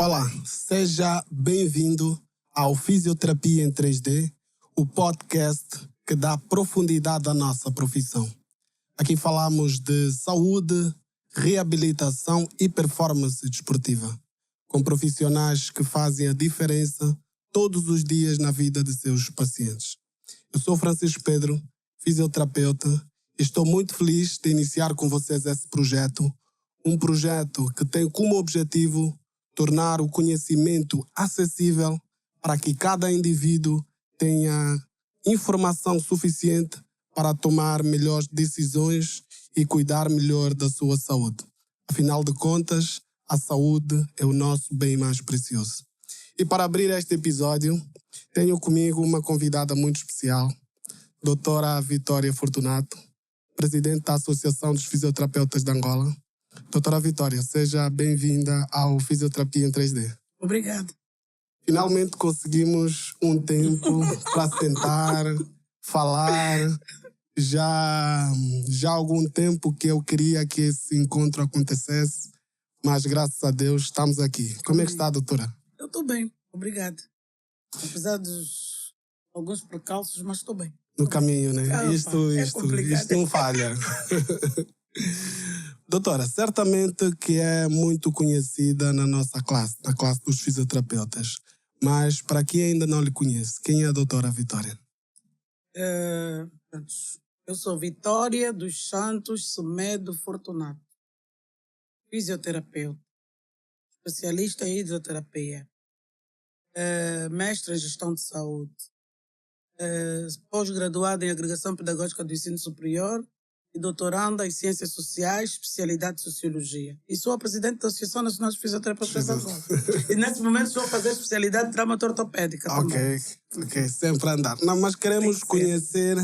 Olá, seja bem-vindo ao Fisioterapia em 3D, o podcast que dá profundidade à nossa profissão. Aqui falamos de saúde, reabilitação e performance desportiva, com profissionais que fazem a diferença todos os dias na vida de seus pacientes. Eu sou Francisco Pedro, fisioterapeuta, e estou muito feliz de iniciar com vocês esse projeto, um projeto que tem como objetivo tornar o conhecimento acessível para que cada indivíduo tenha informação suficiente para tomar melhores decisões e cuidar melhor da sua saúde. Afinal de contas, a saúde é o nosso bem mais precioso. E para abrir este episódio, tenho comigo uma convidada muito especial, doutora Vitória Fortunato, presidente da Associação dos Fisioterapeutas de Angola. Doutora Vitória, seja bem-vinda ao Fisioterapia em 3D. Obrigada. Finalmente conseguimos um tempo para sentar, falar. Já há algum tempo que eu queria que esse encontro acontecesse, mas graças a Deus estamos aqui. Como é que está, doutora? Eu estou bem, obrigada. Apesar dos alguns percalços, mas estou bem. No caminho, né? Isto não falha. Doutora, certamente que é muito conhecida na nossa classe, na classe dos fisioterapeutas. Mas para quem ainda não lhe conhece, quem é a doutora Vitória? Eu sou Vitória dos Santos Semedo Fortunato, fisioterapeuta, especialista em hidroterapia, mestre em gestão de saúde, pós-graduada em agregação pedagógica do ensino superior e doutoranda em ciências sociais, especialidade de sociologia. E sou a presidente da Associação Nacional de Fisioterapeutas de Angola. E nesse momento estou a fazer especialidade de traumato-ortopédica também. Ok, sempre a andar. Não, mas queremos conhecer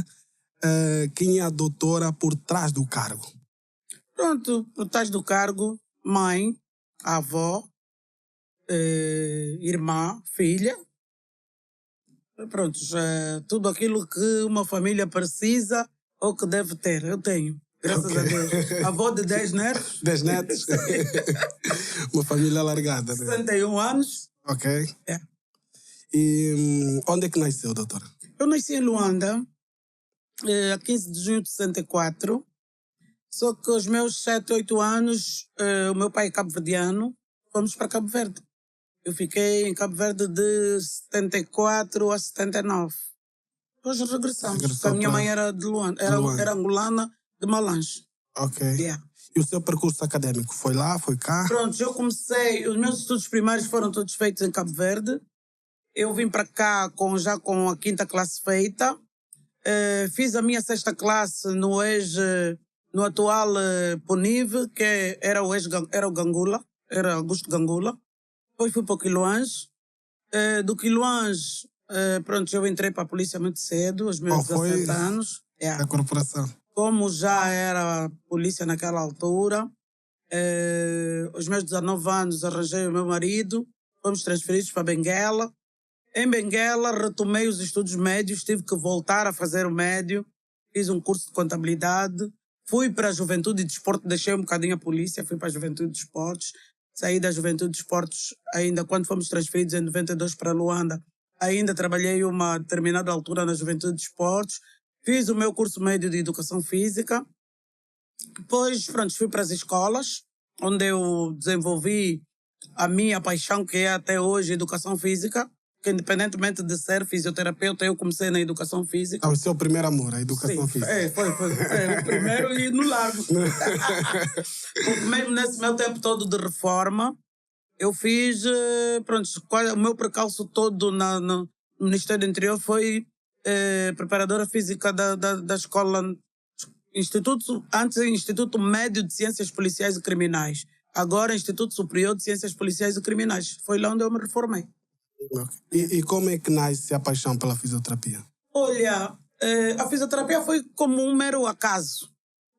quem é a doutora por trás do cargo. Pronto, por trás do cargo, mãe, avó, irmã, filha. Pronto, tudo aquilo que uma família precisa ou que deve ter, eu tenho. Graças a Deus. Avó de 10 netos. 10 netos? Uma família alargada, né? 61 anos. Ok. É. E onde é que nasceu, doutora? Eu nasci em Luanda, a 15 de junho de 64. Só que aos meus 7, 8 anos, o meu pai é cabo-verdiano, fomos para Cabo Verde. Eu fiquei em Cabo Verde de 74 a 79. Depois regressamos. A minha mãe era de Luanda, era angolana de Malange. Ok. Yeah. E o seu percurso acadêmico foi lá, foi cá? Pronto, eu comecei, os meus estudos primários foram todos feitos em Cabo Verde. Eu vim para cá já com a 5ª classe feita. Fiz a minha 6ª classe no atual PUNIV, que era o Gangula, era Augusto Gangula. Depois fui para o Quiloange. Do Quiloange, pronto, eu entrei para a polícia muito cedo, aos meus 17 anos. Da corporação. Como já era polícia naquela altura, aos meus 19 anos arranjei o meu marido, fomos transferidos para Benguela. Em Benguela retomei os estudos médios, tive que voltar a fazer o médio, fiz um curso de contabilidade, fui para a Juventude e Desporto, deixei um bocadinho a polícia, fui para a Juventude de Esportes, saí da Juventude de Esportes ainda quando fomos transferidos em 92 para Luanda, ainda trabalhei uma determinada altura na Juventude de Esportes, fiz o meu curso médio de Educação Física, depois pronto, fui para as escolas, onde eu desenvolvi a minha paixão, que é até hoje Educação Física, que independentemente de ser fisioterapeuta, eu comecei na Educação Física. O seu primeiro amor, a Educação Física. Foi o primeiro e no largo. Porque mesmo nesse meu tempo todo de reforma, eu fiz, pronto, o meu percalço todo no Ministério do Interior foi preparadora física da escola, Instituto Médio de Ciências Policiais e Criminais, agora Instituto Superior de Ciências Policiais e Criminais. Foi lá onde eu me reformei. E como é que nasce a paixão pela fisioterapia? Olha, a fisioterapia foi como um mero acaso,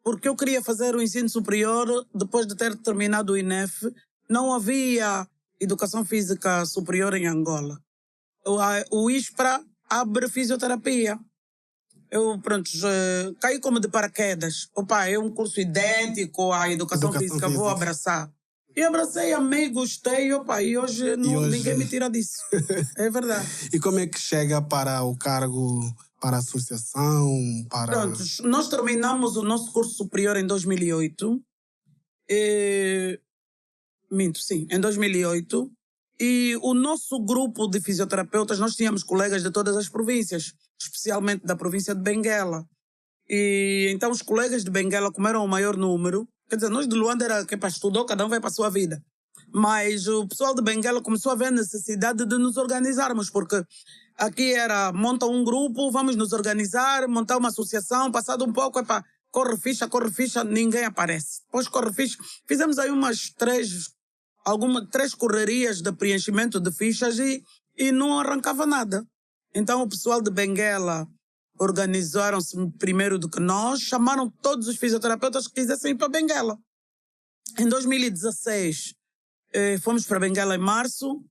porque eu queria fazer o ensino superior depois de ter terminado o INEF. Não havia educação física superior em Angola. O ISPRA abre fisioterapia. Eu, pronto, caí como de paraquedas. Opa, é um curso idêntico à educação física, vou abraçar. E abracei, amei, gostei, opa, e hoje, ninguém me tira disso. É verdade. E como é que chega para o cargo, para a associação? Pronto, nós terminamos o nosso curso superior em 2008. Minto, sim, em 2008. E o nosso grupo de fisioterapeutas, nós tínhamos colegas de todas as províncias, especialmente da província de Benguela. E então os colegas de Benguela, como eram o maior número, quer dizer, nós de Luanda era que estudou, cada um vai para a sua vida. Mas o pessoal de Benguela começou a ver a necessidade de nos organizarmos, porque aqui era, monta um grupo, vamos nos organizar, montar uma associação, passado um pouco, corre ficha, ninguém aparece. Depois corre ficha, fizemos aí umas três correrias de preenchimento de fichas e não arrancava nada. Então o pessoal de Benguela organizaram-se primeiro do que nós, chamaram todos os fisioterapeutas que quisessem ir para Benguela. Em 2016, fomos para Benguela em março,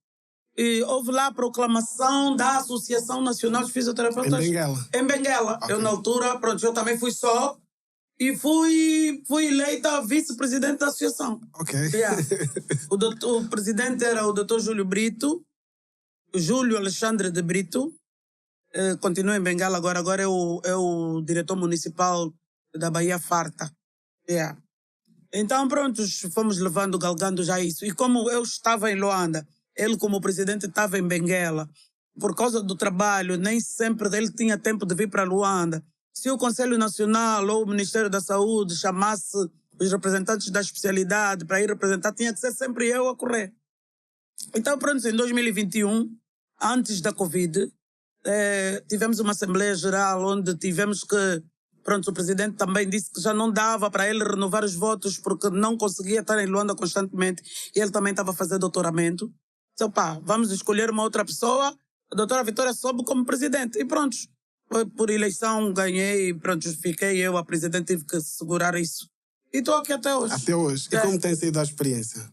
e houve lá a proclamação da Associação Nacional de Fisioterapeutas. Em Benguela? Em Benguela. Okay. Eu, na altura, pronto, eu também fui só e fui eleita vice-presidente da associação. Ok. Yeah. O presidente era o Dr. Júlio Brito, Júlio Alexandre de Brito, continua em Benguela agora é o diretor municipal da Bahia Farta. Yeah. Então, pronto, fomos galgando já isso. E como eu estava em Luanda, ele como presidente estava em Benguela, por causa do trabalho, nem sempre ele tinha tempo de vir para Luanda. Se o Conselho Nacional ou o Ministério da Saúde chamasse os representantes da especialidade para ir representar, tinha que ser sempre eu a correr. Então, pronto, em 2021, antes da Covid, tivemos uma Assembleia Geral onde tivemos que, pronto, o presidente também disse que já não dava para ele renovar os votos porque não conseguia estar em Luanda constantemente e ele também estava a fazer doutoramento. Então, vamos escolher uma outra pessoa. A doutora Vitória soube como presidente e pronto. Por eleição ganhei, pronto, fiquei eu a presidente, tive que segurar isso. E estou aqui até hoje. Até hoje. E como tem sido a experiência?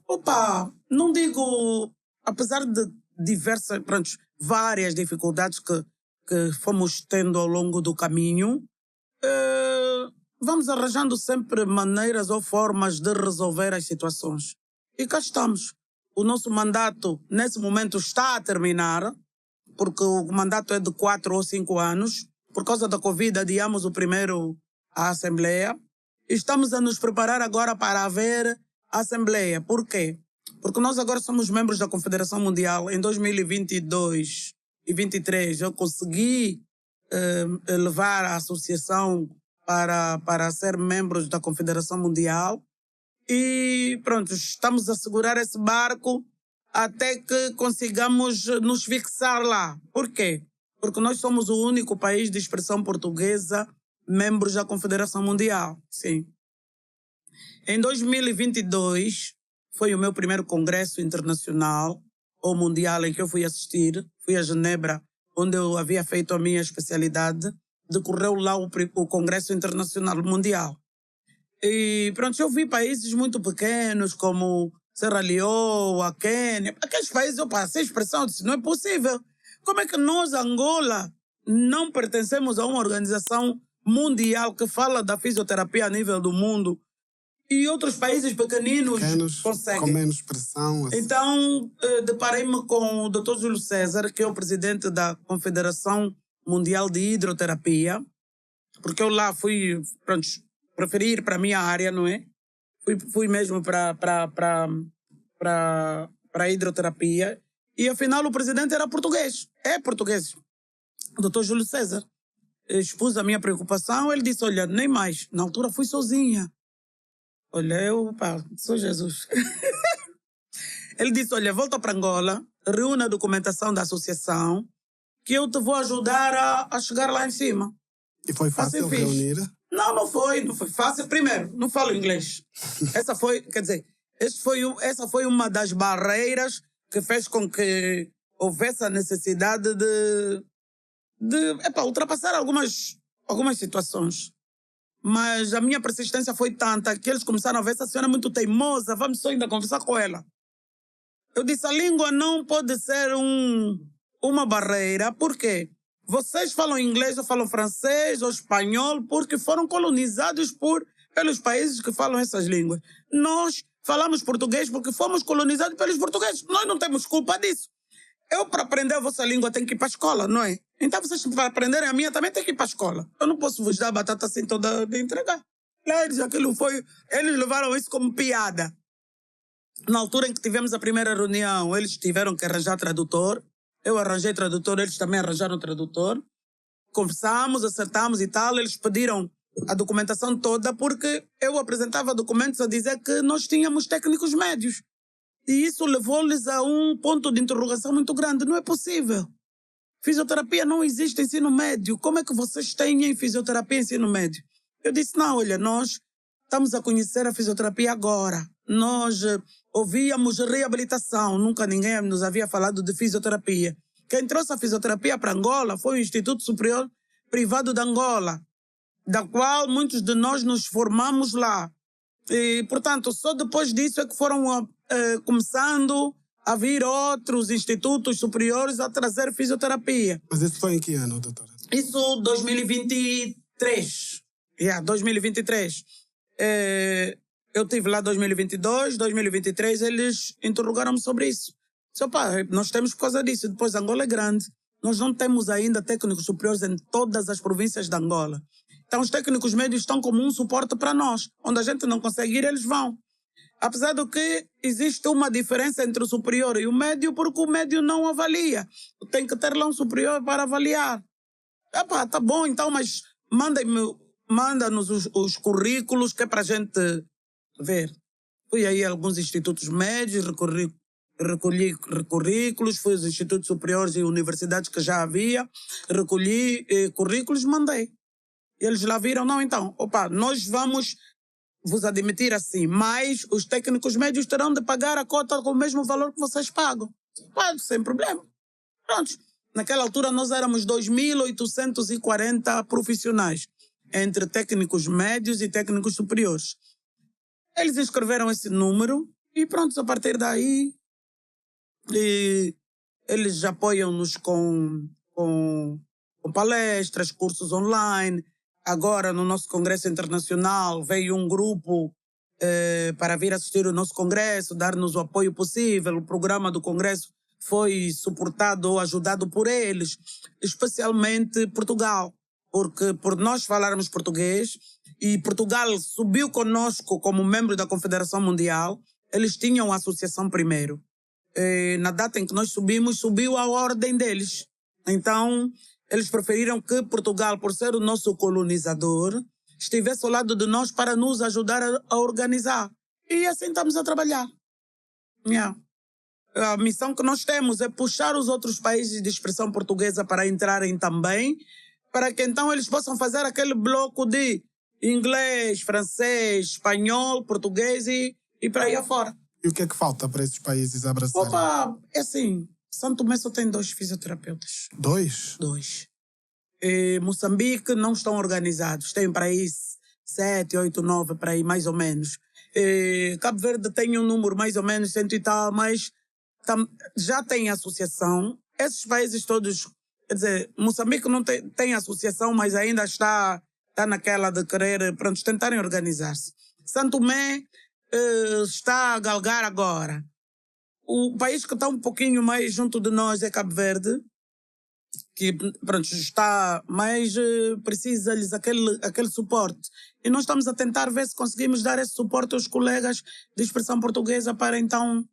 Não digo, apesar de diversas, pronto, várias dificuldades que fomos tendo ao longo do caminho, vamos arranjando sempre maneiras ou formas de resolver as situações. E cá estamos. O nosso mandato, nesse momento, está a terminar, porque o mandato é de 4 ou 5 anos. Por causa da Covid, adiamos o primeiro a Assembleia. Estamos a nos preparar agora para haver a Assembleia. Por quê? Porque nós agora somos membros da Confederação Mundial. Em 2022 e 2023, eu consegui levar a associação para ser membros da Confederação Mundial. E pronto, estamos a segurar esse barco até que consigamos nos fixar lá. Por quê? Porque nós somos o único país de expressão portuguesa membros da Confederação Mundial. Sim. Em 2022 foi o meu primeiro congresso internacional ou mundial em que eu fui assistir. Fui a Genebra, onde eu havia feito a minha especialidade. Decorreu lá o Congresso Internacional Mundial. E pronto, eu vi países muito pequenos como Serra Leoa, a Quênia. Aqueles países, eu passei a expressão, eu disse, não é possível. Como é que nós, Angola, não pertencemos a uma organização mundial que fala da fisioterapia a nível do mundo e outros países pequeninos conseguem? Com menos pressão. Assim. Então, deparei-me com o Dr. Júlio César, que é o presidente da Confederação Mundial de Hidroterapia, porque eu lá fui, pronto, preferi ir para a minha área, não é? Fui mesmo para a hidroterapia. E, afinal, o presidente era português. É português. O Dr. Júlio César. Expus a minha preocupação. Ele disse, olha, nem mais. Na altura, fui sozinha. Olha, sou Jesus. Ele disse, olha, volta para Angola, reúne a documentação da associação, que eu te vou ajudar a chegar lá em cima. E foi fácil assim reunir? Não foi fácil. Primeiro, não falo inglês. Essa foi uma das barreiras que fez com que houvesse a necessidade de ultrapassar algumas situações. Mas a minha persistência foi tanta que eles começaram a ver essa senhora muito teimosa, vamos só ainda conversar com ela. Eu disse, a língua não pode ser uma barreira, por quê? Vocês falam inglês ou falam francês ou espanhol porque foram colonizados pelos países que falam essas línguas. Nós falamos português porque fomos colonizados pelos portugueses. Nós não temos culpa disso. Eu, para aprender a vossa língua, tenho que ir para a escola, não é? Então, vocês, para aprenderem a minha, também têm que ir para a escola. Eu não posso vos dar a batata assim toda de entregar. Eles levaram isso como piada. Na altura em que tivemos a primeira reunião, eles tiveram que arranjar tradutor. Eu arranjei tradutor, eles também arranjaram tradutor. Conversamos, acertamos e tal. Eles pediram a documentação toda porque eu apresentava documentos a dizer que nós tínhamos técnicos médios. E isso levou-lhes a um ponto de interrogação muito grande. Não é possível. Fisioterapia não existe em ensino médio. Como é que vocês têm em fisioterapia em ensino médio? Eu disse, não, olha, nós estamos a conhecer a fisioterapia agora. Nós ouvíamos reabilitação. Nunca ninguém nos havia falado de fisioterapia. Quem trouxe a fisioterapia para Angola foi o Instituto Superior Privado de Angola, da qual muitos de nós nos formamos lá. E, portanto, só depois disso é que foram começando a vir outros institutos superiores a trazer fisioterapia. Mas isso foi em que ano, doutora? Isso 2023. 2023. Eu estive lá em 2022, 2023 eles interrogaram-me sobre isso. Nós temos por causa disso. Depois, Angola é grande. Nós não temos ainda técnicos superiores em todas as províncias de Angola. Então, os técnicos médios estão como um suporte para nós. Onde a gente não consegue ir, eles vão. Apesar do que existe uma diferença entre o superior e o médio, porque o médio não avalia. Tem que ter lá um superior para avaliar. Tá bom, então, mas manda-nos os currículos que é para a gente ver. Fui aí a alguns institutos médios, recolhi currículos, fui aos institutos superiores e universidades que já havia, recolhi currículos e mandei. E eles lá viram, não, então, nós vamos vos admitir assim, mas os técnicos médios terão de pagar a cota com o mesmo valor que vocês pagam. Sem problema. Pronto. Naquela altura nós éramos 2.840 profissionais, entre técnicos médios e técnicos superiores. Eles escreveram esse número e pronto, a partir daí eles apoiam-nos com palestras, cursos online. Agora, no nosso congresso internacional, veio um grupo para vir assistir o nosso congresso, dar-nos o apoio possível. O programa do congresso foi suportado ou ajudado por eles, especialmente Portugal, porque por nós falarmos português, e Portugal subiu conosco como membro da Confederação Mundial, eles tinham a associação primeiro. Na data em que nós subimos, subiu a ordem deles. Então, eles preferiram que Portugal, por ser o nosso colonizador, estivesse ao lado de nós para nos ajudar a organizar. E assim estamos a trabalhar. A missão que nós temos é puxar os outros países de expressão portuguesa para entrarem também, para que então eles possam fazer aquele bloco de inglês, francês, espanhol, português e para aí afora. E o que é que falta para esses países abraçarem? É assim, São Tomé só tem 2 fisioterapeutas. 2? 2. Moçambique não estão organizados. Tem para aí 7, 8, 9, para aí mais ou menos. Cabo Verde tem um número mais ou menos 100 e tal, mas já tem associação. Esses países todos, quer dizer, Moçambique não tem associação, mas ainda está naquela de querer, tentarem organizar-se. São Tomé está a galgar agora. O país que está um pouquinho mais junto de nós é Cabo Verde, que está mais precisa-lhes aquele suporte. E nós estamos a tentar ver se conseguimos dar esse suporte aos colegas de expressão portuguesa para então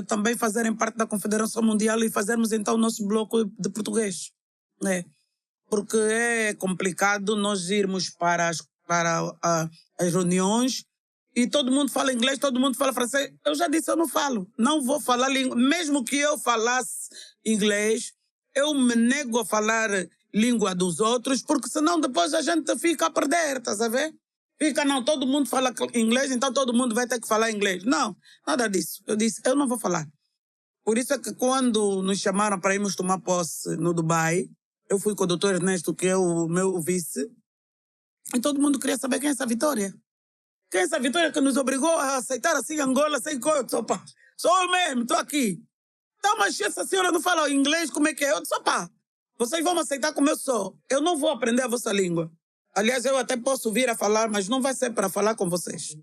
também fazerem parte da Confederação Mundial e fazermos então o nosso bloco de português. Porque é complicado nós irmos para as reuniões e todo mundo fala inglês, todo mundo fala francês. Eu já disse, eu não falo. Não vou falar língua. Mesmo que eu falasse inglês, eu me nego a falar língua dos outros, porque senão depois a gente fica a perder, estás a ver? Todo mundo fala inglês, então todo mundo vai ter que falar inglês. Não, nada disso. Eu disse, eu não vou falar. Por isso é que quando nos chamaram para irmos tomar posse no Dubai, eu fui com o Dr. Ernesto, que é o meu vice, e todo mundo queria saber quem é essa Vitória. Quem é essa Vitória que nos obrigou a aceitar assim Angola sem coisa? Sou eu mesmo, estou aqui. Então, mas se essa senhora não fala inglês, como é que é? Eu disse, vocês vão me aceitar como eu sou. Eu não vou aprender a vossa língua. Aliás, eu até posso vir a falar, mas não vai ser para falar com vocês.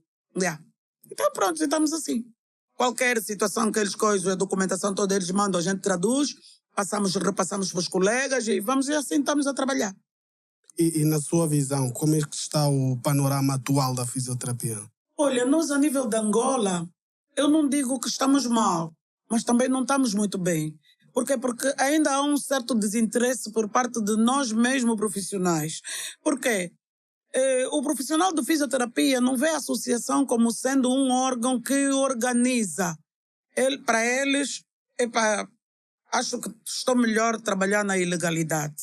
Então pronto, estamos assim. Qualquer situação que eles coisam, a documentação toda eles mandam, a gente traduz, repassamos para os colegas e vamos e assim estamos a trabalhar. E na sua visão, como é que está o panorama atual da fisioterapia? Olha, nós a nível de Angola, eu não digo que estamos mal, mas também não estamos muito bem. Por quê? Porque ainda há um certo desinteresse por parte de nós mesmos profissionais. Por quê? O profissional de fisioterapia não vê a associação como sendo um órgão que organiza. Para eles, acho que estou melhor trabalhar na ilegalidade.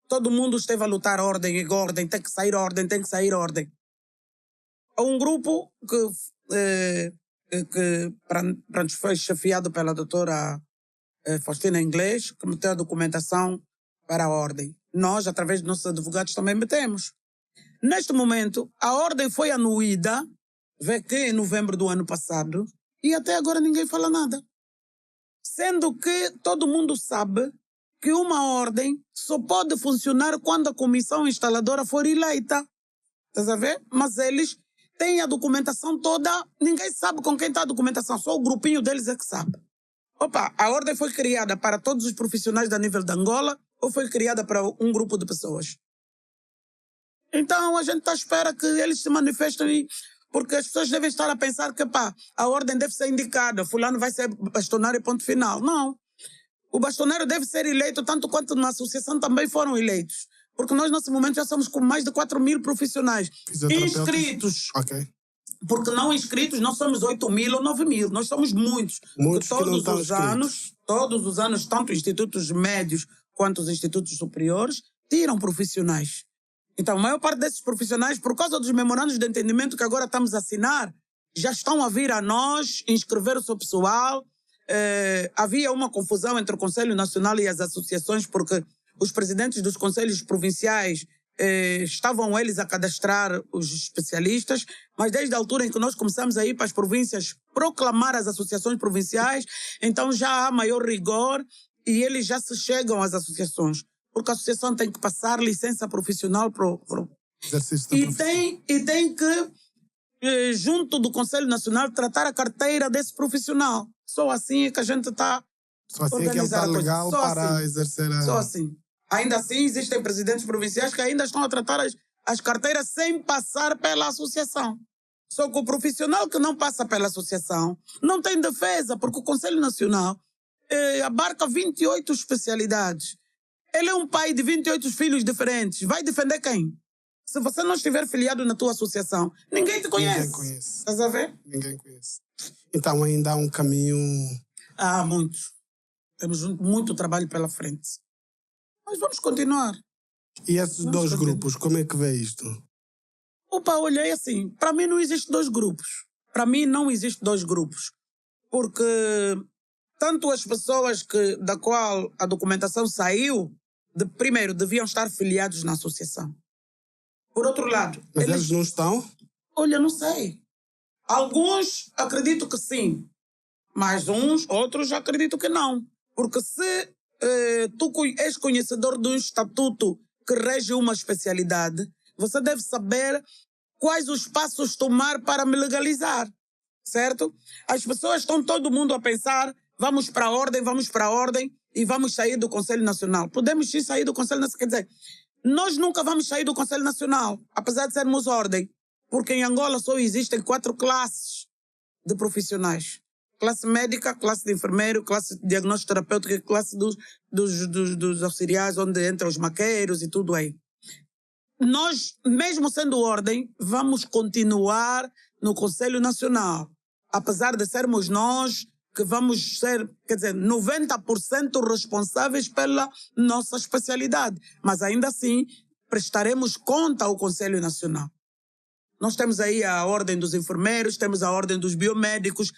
Todo mundo esteve a lutar ordem, tem que sair ordem, tem que sair ordem. Há um grupo que foi chefiado pela doutora Faustina Inglês, que meteu a documentação para a ordem. Nós, através dos nossos advogados, também metemos. Neste momento, a ordem foi anuída, vê que em novembro do ano passado, e até agora ninguém fala nada. Sendo que todo mundo sabe que uma ordem só pode funcionar quando a comissão instaladora for eleita. Estás a ver? Mas eles têm a documentação toda, ninguém sabe com quem está a documentação, só o grupinho deles é que sabe. A ordem foi criada para todos os profissionais da nível de Angola ou foi criada para um grupo de pessoas? Então a gente está à espera que eles se manifestem, porque as pessoas devem estar a pensar que a ordem deve ser indicada, fulano vai ser bastonário ponto final. Não. O bastonário deve ser eleito tanto quanto na associação também foram eleitos. Porque nós, nesse momento, já somos com mais de 4.000 profissionais inscritos. Okay. Porque não inscritos, não somos 8.000 ou 9.000. Nós somos muitos. Muitos todos os anos, tanto os institutos médios quanto os institutos superiores, tiram profissionais. Então, a maior parte desses profissionais, por causa dos memorandos de entendimento que agora estamos a assinar, já estão a vir a nós, inscrever o seu pessoal. Havia uma confusão entre o Conselho Nacional e as associações, porque os presidentes dos conselhos provinciais estavam eles a cadastrar os especialistas, mas desde a altura em que nós começamos a ir para as províncias proclamar as associações provinciais, então já há maior rigor e eles já se chegam às associações, porque a associação tem que passar licença profissional e tem que, junto do Conselho Nacional, tratar a carteira desse profissional. Só assim é que a gente está organizando. Só assim é que ele está legal para exercer a... Só assim. Ainda assim, existem presidentes provinciais que ainda estão a tratar as carteiras sem passar pela associação. Só que o profissional que não passa pela associação não tem defesa, porque o Conselho Nacional abarca 28 especialidades. Ele é um pai de 28 filhos diferentes. Vai defender quem? Se você não estiver filiado na tua associação, ninguém te conhece. Ninguém conhece. Estás a ver? Ninguém conhece. Então ainda há um caminho... Há muito. Temos muito trabalho pela frente. Mas vamos continuar. E esses dois grupos, como é que vê isto? Olha, é assim, para mim não existe dois grupos. Para mim não existe dois grupos. Porque tanto as pessoas da qual a documentação saiu, primeiro, deviam estar filiados na associação. Por outro lado... Mas eles não estão? Olha, não sei. Alguns acredito que sim. Mas outros acredito que não. Porque se tu és conhecedor de um estatuto que rege uma especialidade, você deve saber quais os passos tomar para me legalizar. Certo? As pessoas estão todo mundo a pensar, vamos para a ordem e vamos sair do Conselho Nacional. Podemos sim sair do Conselho Nacional. Quer dizer, nós nunca vamos sair do Conselho Nacional, apesar de sermos ordem. Porque em Angola só existem 4 classes de profissionais. Classe médica, classe de enfermeiro, classe de diagnóstico terapêutico e classe dos auxiliares, onde entram os maqueiros e tudo aí. Nós, mesmo sendo ordem, vamos continuar no Conselho Nacional. Apesar de sermos nós que vamos ser, 90% responsáveis pela nossa especialidade. Mas ainda assim, prestaremos conta ao Conselho Nacional. Nós temos aí a ordem dos enfermeiros, temos a ordem dos biomédicos.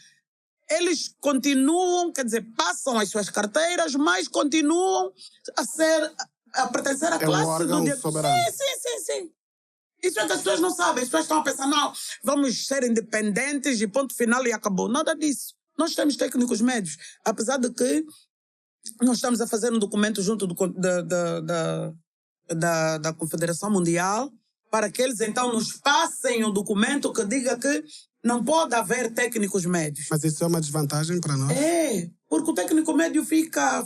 Eles continuam, passam as suas carteiras, mas continuam a pertencer à classe órgão do... soberano. Sim. Isso é que as pessoas não sabem. As pessoas estão a pensar, não, vamos ser independentes e ponto final e acabou. Nada disso. Nós temos técnicos médios. Apesar de que nós estamos a fazer um documento junto da Confederação Mundial para que eles então nos passem um documento que diga que Não pode haver técnicos médios. Mas isso é uma desvantagem para nós? É, porque o técnico médio quer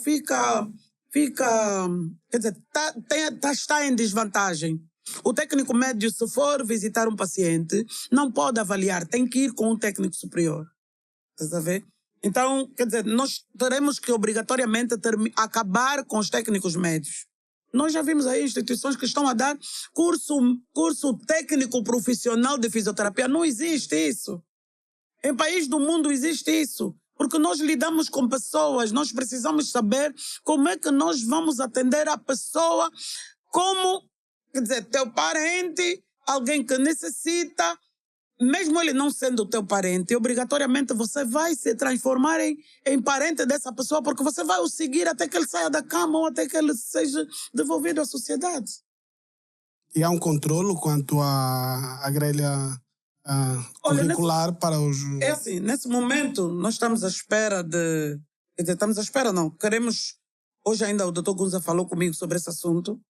dizer, está em desvantagem. O técnico médio, se for visitar um paciente, não pode avaliar, tem que ir com um técnico superior. Estás a ver? Então, quer dizer, nós teremos que obrigatoriamente acabar com os técnicos médios. Nós já vimos aí instituições que estão a dar curso técnico profissional de fisioterapia. Não existe isso. Em países do mundo existe isso. Porque nós lidamos com pessoas, nós precisamos saber como é que nós vamos atender a pessoa como, quer dizer, teu parente, alguém que necessita, mesmo ele não sendo o teu parente, obrigatoriamente você vai se transformar em parente dessa pessoa, porque você vai o seguir até que ele saia da cama ou até que ele seja devolvido à sociedade. E há um controlo quanto à grelha curricular para os... É assim, nesse momento nós estamos à espera de... Quer dizer, estamos à espera não, queremos... Hoje ainda o Dr. Gunza falou comigo sobre esse assunto,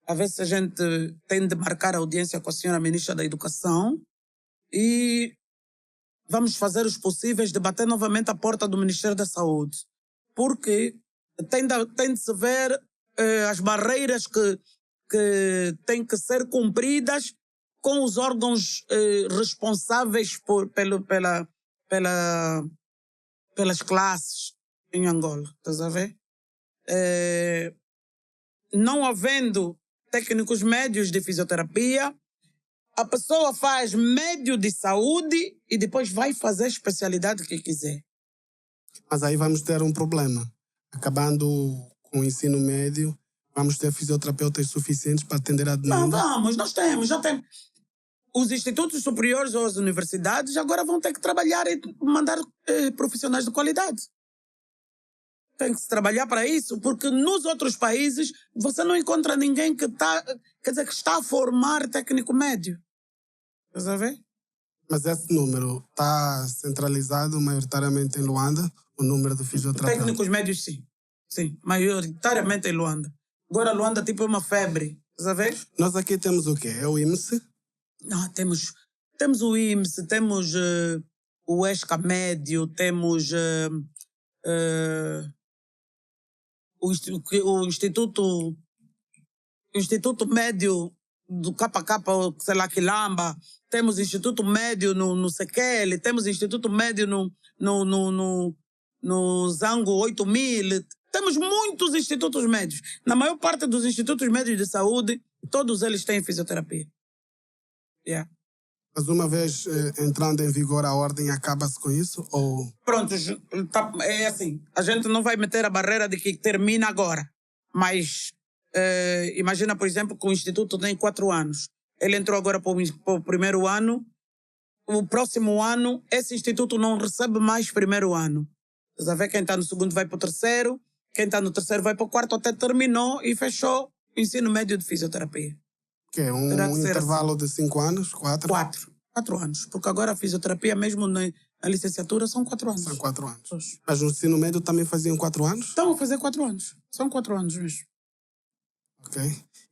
a ver se a gente tem de marcar a audiência com a senhora Ministra da Educação e vamos fazer os possíveis de bater novamente a porta do Ministério da Saúde, porque tem de se ver as barreiras que têm que ser cumpridas com os órgãos responsáveis pelas classes em Angola, estás a ver? Não havendo técnicos médios de fisioterapia, a pessoa faz médio de saúde e depois vai fazer a especialidade que quiser. Mas aí vamos ter um problema. Acabando com o ensino médio, vamos ter fisioterapeutas suficientes para atender a demanda? Não, nós temos, já temos. Os institutos superiores ou as universidades agora vão ter que trabalhar e mandar profissionais de qualidade. Tem que se trabalhar para isso, porque nos outros países você não encontra ninguém que está a formar técnico médio. Estás a ver? Mas esse número está centralizado maioritariamente em Luanda, o número de fisioterapeutas? Técnicos médios, sim. Sim, maioritariamente em Luanda. Agora Luanda tipo é uma febre. Estás a ver? Nós aqui temos o quê? É o IMSE? Não, temos o IMSE, temos o ESCA Médio, temos o Instituto Médio do KK, sei lá, Quilamba, temos o Instituto Médio no Sequele, temos o Instituto Médio no Zango 8000, temos muitos institutos médios. Na maior parte dos institutos médios de saúde, todos eles têm fisioterapia. Yeah. Mas uma vez entrando em vigor a ordem, acaba-se com isso? Ou... Pronto, é assim, a gente não vai meter a barreira de que termina agora, mas imagina, por exemplo, que o Instituto tem 4 anos. Ele entrou agora para o primeiro ano, o próximo ano, esse Instituto não recebe mais primeiro ano. Você vê, quem está no segundo vai para o terceiro, quem está no terceiro vai para o quarto, até terminou e fechou o ensino médio de fisioterapia. Que é um intervalo assim de 5 anos? 4? 4 anos. Porque agora a fisioterapia, mesmo na licenciatura, são 4 anos. São 4 anos. Mas no ensino médio também faziam 4 anos? Estão a fazer 4 anos. São 4 anos mesmo. Ok.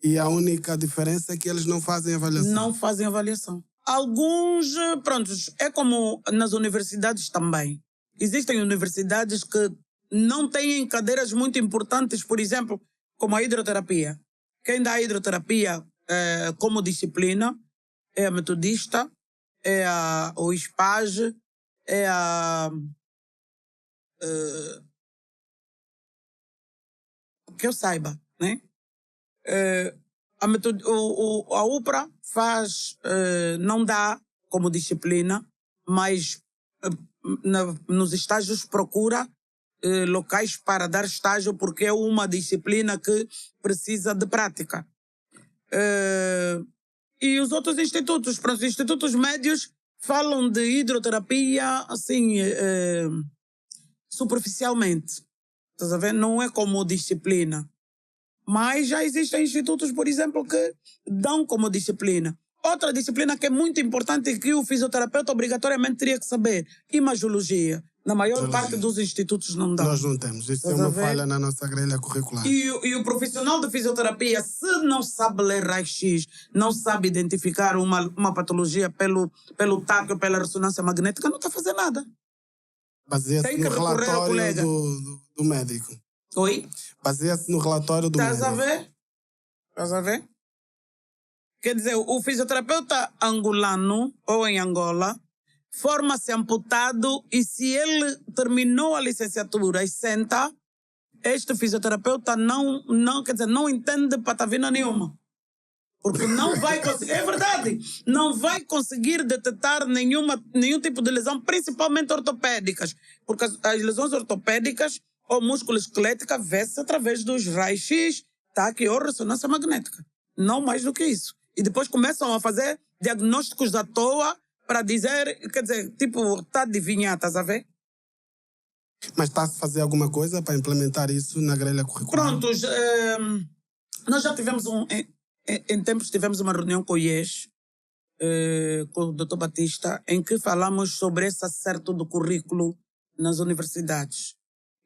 E a única diferença é que eles não fazem avaliação? Não fazem avaliação. Alguns, prontos, é como nas universidades também. Existem universidades que não têm cadeiras muito importantes, por exemplo, como a hidroterapia. Quem dá hidroterapia como disciplina é a metodista, é o ISPAG, é que eu saiba, né? A UPRA faz, não dá como disciplina, mas nos estágios procura locais para dar estágio, porque é uma disciplina que precisa de prática. E os outros institutos, os institutos médios, falam de hidroterapia assim, superficialmente. Estás a ver? Não é como disciplina. Mas já existem institutos, por exemplo, que dão como disciplina. Outra disciplina que é muito importante e que o fisioterapeuta obrigatoriamente teria que saber: imagiologia. Na maior parte dos institutos não dá. Nós não temos. Isso é uma falha na nossa grelha curricular. E o profissional de fisioterapia, se não sabe ler raio-x, não sabe identificar uma patologia pelo TAC ou pela ressonância magnética, não está a fazer nada. Baseia-se no relatório do médico. Oi? Baseia-se no relatório do médico. Estás a ver? Quer dizer, o fisioterapeuta angolano ou em Angola forma-se amputado e se ele terminou a licenciatura e senta, este fisioterapeuta não entende patavina nenhuma. Porque não vai conseguir, é verdade, não vai conseguir detectar nenhum tipo de lesão, principalmente ortopédicas. Porque as lesões ortopédicas ou musculoesquelética vê-se através dos raios-x, TAC ou ressonância magnética. Não mais do que isso. E depois começam a fazer diagnósticos à toa para dizer, quer dizer, tipo, está a adivinhar, estás a ver? Mas está a fazer alguma coisa para implementar isso na grelha curricular? Prontos, nós já tivemos em tempos tivemos uma reunião com o IES, com o Dr. Batista, em que falamos sobre esse acerto do currículo nas universidades.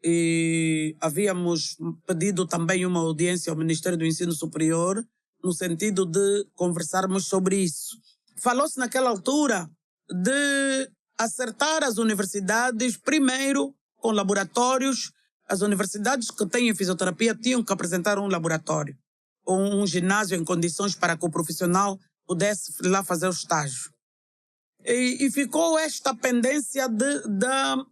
E havíamos pedido também uma audiência ao Ministério do Ensino Superior, no sentido de conversarmos sobre isso. Falou-se naquela altura de acertar as universidades, primeiro com laboratórios. As universidades que têm fisioterapia tinham que apresentar um laboratório, ou um ginásio em condições para que o profissional pudesse lá fazer o estágio. E ficou esta pendência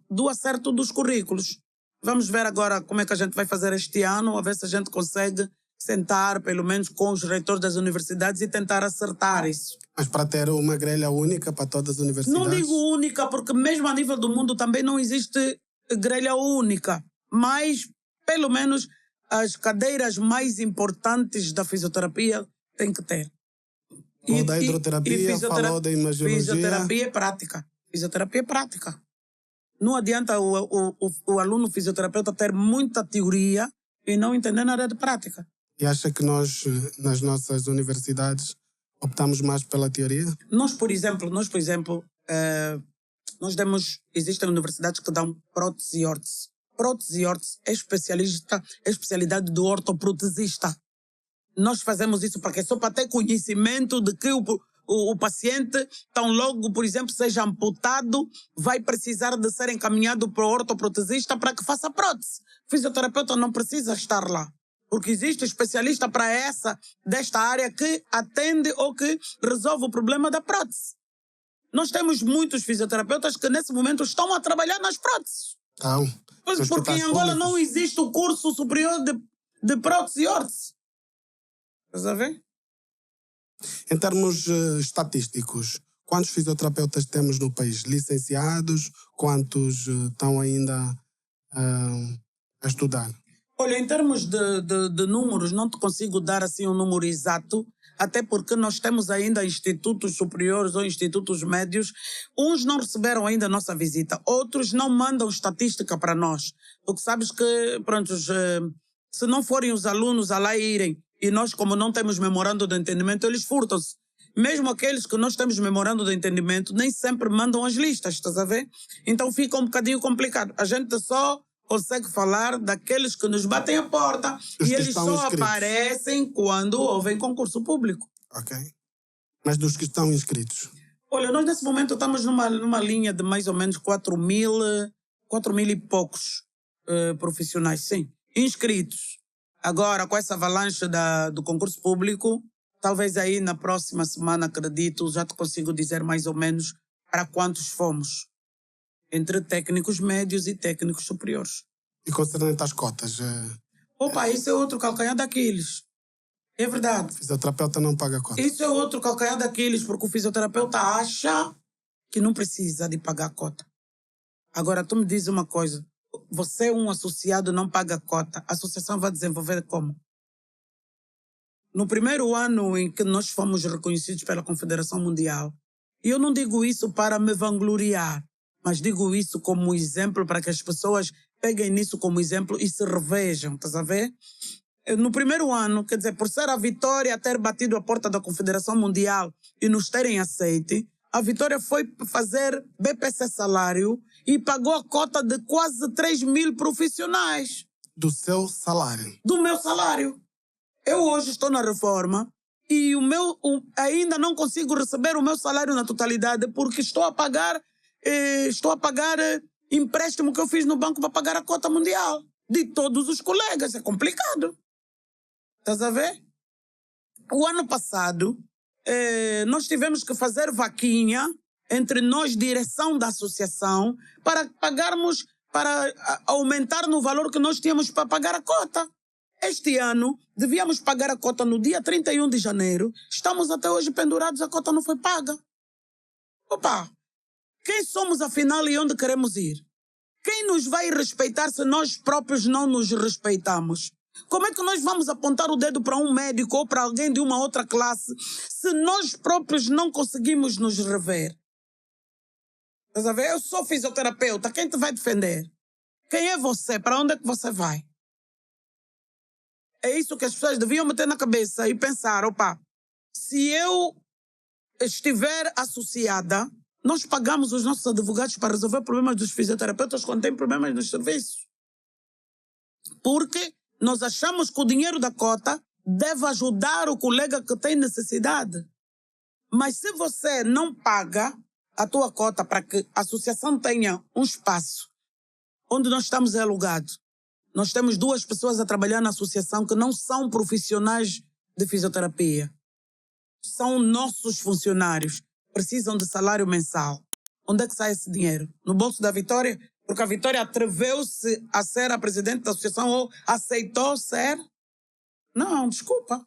do acerto dos currículos. Vamos ver agora como é que a gente vai fazer este ano, a ver se a gente consegue sentar, pelo menos, com os reitores das universidades e tentar acertar isso. Mas para ter uma grelha única para todas as universidades? Não digo única, porque mesmo a nível do mundo também não existe grelha única. Mas, pelo menos, as cadeiras mais importantes da fisioterapia têm que ter. Falou da hidroterapia, falou da imagiologia. Fisioterapia é prática. Fisioterapia é prática. Não adianta o aluno fisioterapeuta ter muita teoria e não entender nada de prática. E acha que nós, nas nossas universidades, optamos mais pela teoria? Nós, por exemplo, existem universidades que dão prótese e órtese. Prótese e órtese é especialidade do ortoprotesista. Nós fazemos isso porque só para ter conhecimento de que o paciente, tão logo, por exemplo, seja amputado, vai precisar de ser encaminhado para o ortoprotesista para que faça prótese. O fisioterapeuta não precisa estar lá, porque existe especialista para desta área que atende ou que resolve o problema da prótese. Nós temos muitos fisioterapeutas que nesse momento estão a trabalhar nas próteses. Porque em Angola não existe o curso superior de prótese e órtese. Estás a ver? Em termos estatísticos, quantos fisioterapeutas temos no país? Licenciados? Quantos estão ainda a estudar? Olha, em termos de números, não te consigo dar assim um número exato, até porque nós temos ainda institutos superiores ou institutos médios. Uns não receberam ainda a nossa visita, outros não mandam estatística para nós. Porque sabes que, se não forem os alunos a lá irem, e nós, como não temos memorando de entendimento, eles furtam-se. Mesmo aqueles que nós temos memorando de entendimento, nem sempre mandam as listas, estás a ver? Então fica um bocadinho complicado. A gente só consegue falar daqueles que nos batem a porta e eles só aparecem quando houve concurso público. Ok. Mas dos que estão inscritos? Olha, nós nesse momento estamos numa linha de mais ou menos 4 mil e poucos profissionais, sim, inscritos. Agora, com essa avalanche do concurso público, talvez aí na próxima semana, acredito, já te consigo dizer mais ou menos para quantos fomos. Entre técnicos médios e técnicos superiores. E concernente às cotas? Isso é outro calcanhar daqueles. É verdade. O fisioterapeuta não paga cota. Isso é outro calcanhar daqueles, porque o fisioterapeuta acha que não precisa de pagar cota. Agora, tu me diz uma coisa. Você é um associado, não paga cota. A associação vai desenvolver como? No primeiro ano em que nós fomos reconhecidos pela Confederação Mundial, e eu não digo isso para me vangloriar, mas digo isso como exemplo para que as pessoas peguem nisso como exemplo e se revejam, estás a ver? No primeiro ano, quer dizer, por ser a Vitória ter batido a porta da Confederação Mundial e nos terem aceite, a Vitória foi fazer BPC salário e pagou a cota de quase 3.000 profissionais. Do seu salário. Do meu salário. Eu hoje estou na reforma e ainda não consigo receber o meu salário na totalidade porque estou a pagar empréstimo que eu fiz no banco para pagar a cota mundial de todos os colegas. É complicado. Estás a ver? O ano passado, nós tivemos que fazer vaquinha entre nós, direção da associação, para pagarmos, para aumentar no valor que nós tínhamos para pagar a cota. Este ano, devíamos pagar a cota no dia 31 de janeiro. Estamos até hoje pendurados, a cota não foi paga. Opa! Quem somos afinal e onde queremos ir? Quem nos vai respeitar se nós próprios não nos respeitamos? Como é que nós vamos apontar o dedo para um médico ou para alguém de uma outra classe se nós próprios não conseguimos nos rever? Estás a ver? Eu sou fisioterapeuta, quem te vai defender? Quem é você? Para onde é que você vai? É isso que as pessoas deviam meter na cabeça e pensar, opa, se eu estiver associada, nós pagamos os nossos advogados para resolver problemas dos fisioterapeutas quando têm problemas nos serviços. Porque nós achamos que o dinheiro da cota deve ajudar o colega que tem necessidade. Mas se você não paga a tua cota para que a associação tenha um espaço onde nós estamos alugados, nós temos 2 pessoas a trabalhar na associação que não são profissionais de fisioterapia. São nossos funcionários. Precisam de salário mensal. Onde é que sai esse dinheiro? No bolso da Vitória? Porque a Vitória atreveu-se a ser a presidente da associação ou aceitou ser? Não, desculpa.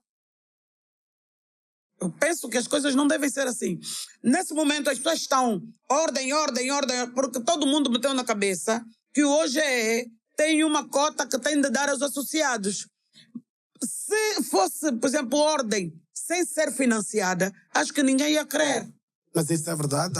Eu penso que as coisas não devem ser assim. Nesse momento as pessoas estão ordem, porque todo mundo meteu na cabeça que o OGE tem uma cota que tem de dar aos associados. Se fosse, por exemplo, ordem sem ser financiada, acho que ninguém ia crer. Mas isso é verdade?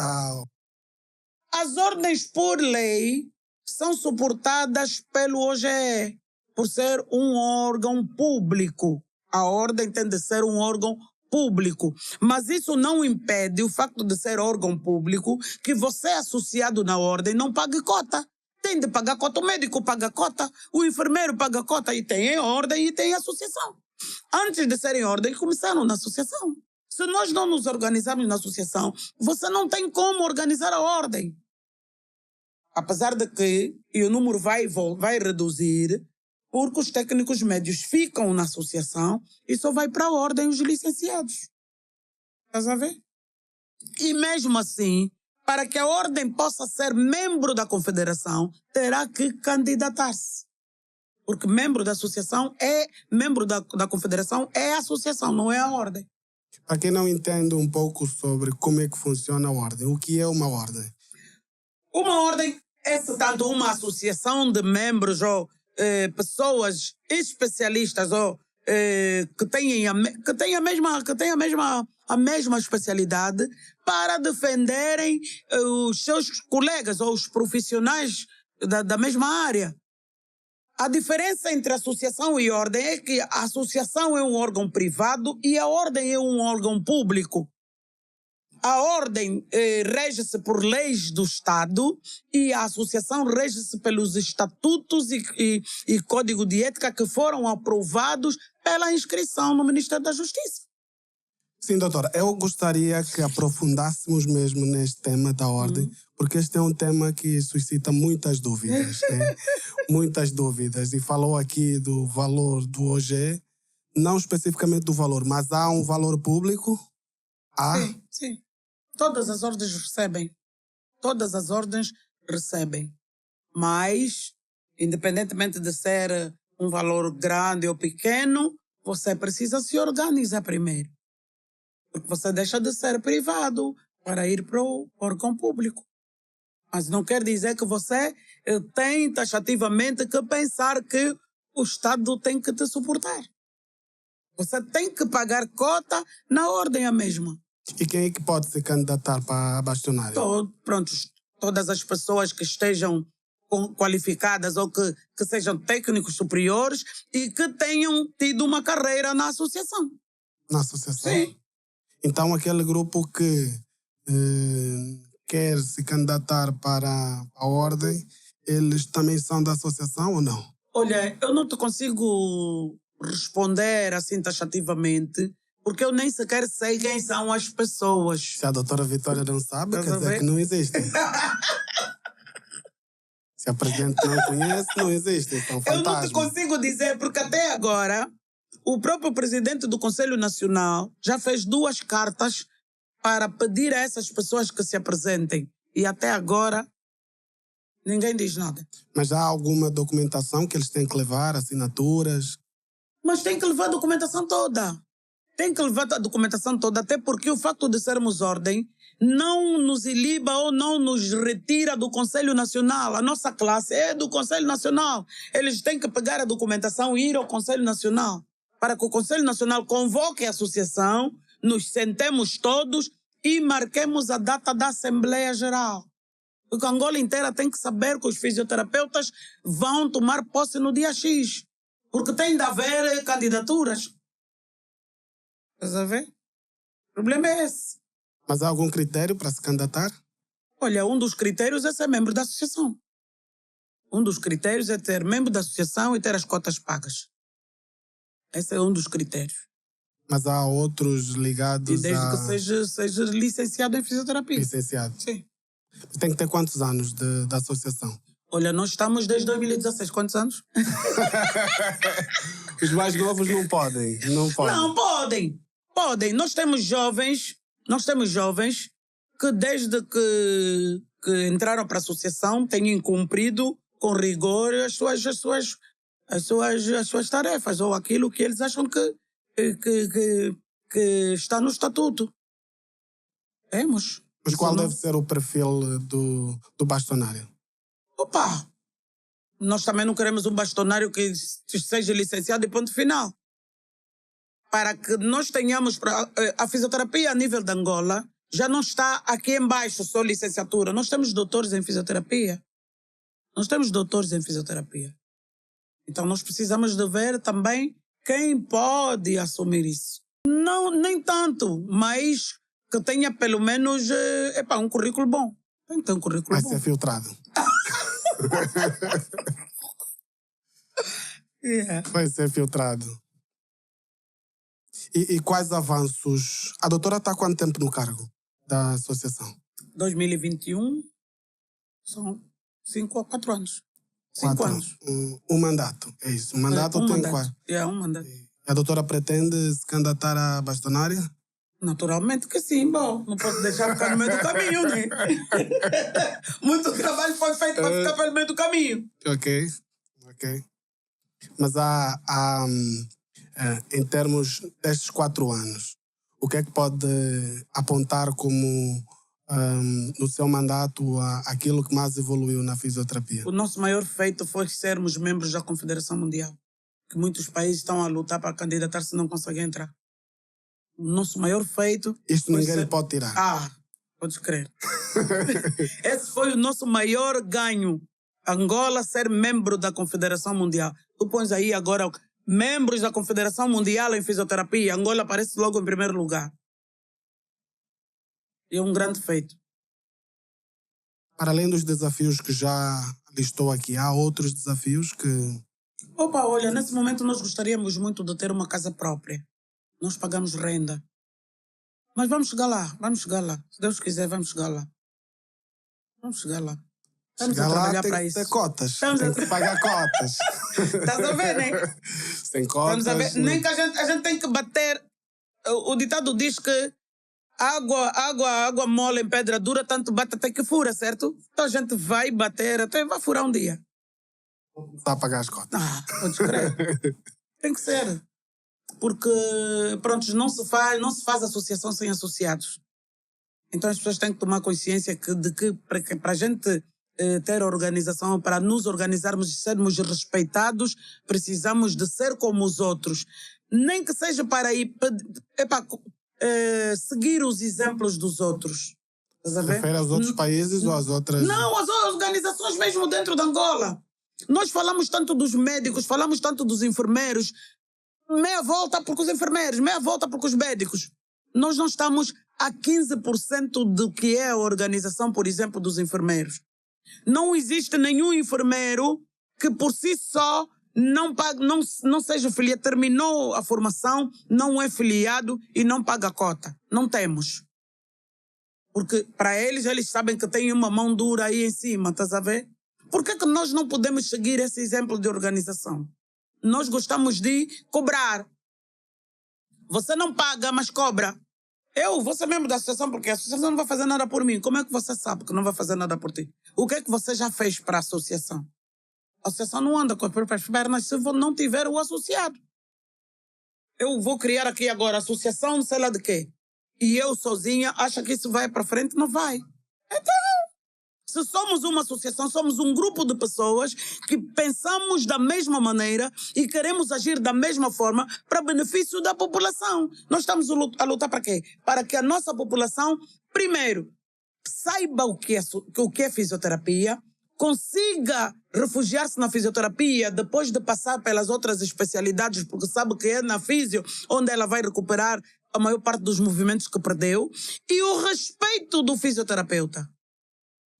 As ordens por lei são suportadas pelo OGE, por ser um órgão público. A ordem tem de ser um órgão público. Mas isso não impede o facto de ser órgão público que você, associado na ordem, não pague cota. Tem de pagar cota, o médico paga cota, o enfermeiro paga cota, e tem ordem e tem associação. Antes de serem ordem, começaram na associação. Se nós não nos organizarmos na associação, você não tem como organizar a ordem. Apesar de que o número vai reduzir, porque os técnicos médios ficam na associação e só vai para a ordem os licenciados. Estás a ver? E mesmo assim, para que a ordem possa ser membro da confederação, terá que candidatar-se. Porque membro da associação membro da confederação é a associação, não é a ordem. Para quem não entende um pouco sobre como é que funciona a ordem, o que é uma ordem? Uma ordem é, tanto uma associação de membros ou pessoas especialistas ou que têm a mesma especialidade para defenderem os seus colegas ou os profissionais da mesma área. A diferença entre associação e ordem é que a associação é um órgão privado e a ordem é um órgão público. A ordem rege-se por leis do Estado e a associação rege-se pelos estatutos e código de ética que foram aprovados pela inscrição no Ministério da Justiça. Sim, doutora. Eu gostaria que aprofundássemos mesmo neste tema da ordem, porque este é um tema que suscita muitas dúvidas. Né? Muitas dúvidas. E falou aqui do valor do OGE, não especificamente do valor, mas há um valor público? Há? Sim, sim. Todas as ordens recebem. Todas as ordens recebem. Mas, independentemente de ser um valor grande ou pequeno, você precisa se organizar primeiro. Porque você deixa de ser privado para ir para o órgão público. Mas não quer dizer que você tem taxativamente que pensar que o Estado tem que te suportar. Você tem que pagar cota na ordem a mesma. E quem é que pode se candidatar para a bastionária? Todas as pessoas que estejam qualificadas ou que sejam técnicos superiores e que tenham tido uma carreira na associação. Na associação? Sim. Então aquele grupo que quer se candidatar para a ordem, eles também são da associação ou não? Olha, eu não te consigo responder assim taxativamente, porque eu nem sequer sei quem são as pessoas. Se a doutora Vitória não sabe, Estás quer a dizer ver? que não existem. Se a presidente não conhece, não existem, são Eu não fantasmas. te consigo dizer, porque até agora o próprio presidente do Conselho Nacional já fez 2 cartas para pedir a essas pessoas que se apresentem. E até agora ninguém diz nada. Mas há alguma documentação que eles têm que levar, assinaturas? Mas tem que levar a documentação toda. Tem que levar a documentação toda, até porque o facto de sermos ordem não nos iliba ou não nos retira do Conselho Nacional. A nossa classe é do Conselho Nacional. Eles têm que pegar a documentação e ir ao Conselho Nacional, para que o Conselho Nacional convoque a associação, nos sentemos todos e marquemos a data da Assembleia Geral. Porque a Angola inteira tem que saber que os fisioterapeutas vão tomar posse no dia X. Porque tem de haver candidaturas. Estás a ver? O problema é esse. Mas há algum critério para se candidatar? Olha, um dos critérios é ser membro da associação. Um dos critérios é ter membro da associação e ter as cotas pagas. Esse é um dos critérios. Mas há outros ligados E desde a... que seja licenciado em fisioterapia. Licenciado. Sim. Tem que ter quantos anos da associação? Olha, nós estamos desde 2016. Quantos anos? Os mais novos não podem. Não podem. Não, podem. Podem. Nós temos jovens que desde que entraram para a associação têm cumprido com rigor as suas tarefas ou aquilo que eles acham que está no estatuto. Temos. Mas qual Isso não- deve ser o perfil do bastonário? Opa! Nós também não queremos um bastonário que seja licenciado e ponto final. Para que nós tenhamos... A fisioterapia a nível de Angola já não está aqui embaixo só licenciatura. Nós temos doutores em fisioterapia. Então nós precisamos de ver também quem pode assumir isso. Não, nem tanto, mas que tenha pelo menos um currículo bom. Tem que ter um currículo Vai bom. ser filtrado. Yeah. Vai ser filtrado. E quais avanços? A doutora está há quanto tempo no cargo da associação? 2021 são 5 a 4 anos. 5 4 anos. Um mandato, é isso. Um mandato tem mandato. 4. Um mandato. A doutora pretende se candidatar à bastonária? Naturalmente que sim, bom. Não posso deixar ficar no meio do caminho, né? Muito trabalho foi feito para ficar pelo meio do caminho. Ok. Mas em termos destes 4 anos, o que é que pode apontar como, no seu mandato, aquilo que mais evoluiu na fisioterapia? O nosso maior feito foi sermos membros da Confederação Mundial. Que muitos países estão a lutar para candidatar-se e não conseguem entrar. O nosso maior feito... Isto ninguém lhe pode tirar. Podes crer. Esse foi o nosso maior ganho. Angola ser membro da Confederação Mundial. Tu pões aí agora membros da Confederação Mundial em fisioterapia. Angola aparece logo em primeiro lugar. É um grande feito. Para além dos desafios que já listou aqui, há outros desafios que... Olha, nesse momento nós gostaríamos muito de ter uma casa própria. Nós pagamos renda. Mas vamos chegar lá. Se Deus quiser, vamos chegar lá. Estamos a trabalhar para isso. Tem que ter cotas. Tem que pagar cotas. Estás a ver, né? Sem cotas... Estamos a ver. Nem que a gente tem que bater... O ditado diz que água mole em pedra dura, tanto bate até que fura, certo? Então a gente vai bater até vai furar um dia. Está a pagar as cotas. Podes crer. Tem que ser. Porque, pronto, não se faz associação sem associados. Então as pessoas têm que tomar consciência de que para a gente ter organização, para nos organizarmos e sermos respeitados, precisamos de ser como os outros. Nem que seja para ir seguir os exemplos dos outros. Estás a ver? Refere aos outros países ou às outras... Não, as organizações mesmo dentro de Angola. Nós falamos tanto dos médicos, falamos tanto dos enfermeiros, meia volta porque os enfermeiros, meia volta porque os médicos. Nós não estamos a 15% do que é a organização, por exemplo, dos enfermeiros. Não existe nenhum enfermeiro que por si só não seja filiado, terminou a formação, não é filiado e não paga a cota. Não temos. Porque para eles sabem que tem uma mão dura aí em cima, estás a ver? Por que nós não podemos seguir esse exemplo de organização? Nós gostamos de cobrar. Você não paga, mas cobra. Você mesmo da associação, porque a associação não vai fazer nada por mim. Como é que você sabe que não vai fazer nada por ti? O que é que você já fez para a associação? A associação não anda com as próprias pernas se não tiver o associado. Eu vou criar aqui agora a associação, sei lá de quê. E eu sozinha acho que isso vai para frente? Não vai. Então, se somos uma associação, somos um grupo de pessoas que pensamos da mesma maneira e queremos agir da mesma forma para benefício da população. Nós estamos a lutar para quê? Para que a nossa população, primeiro, saiba o que é fisioterapia, consiga refugiar-se na fisioterapia depois de passar pelas outras especialidades, porque sabe que é na fisio onde ela vai recuperar a maior parte dos movimentos que perdeu, e o respeito do fisioterapeuta.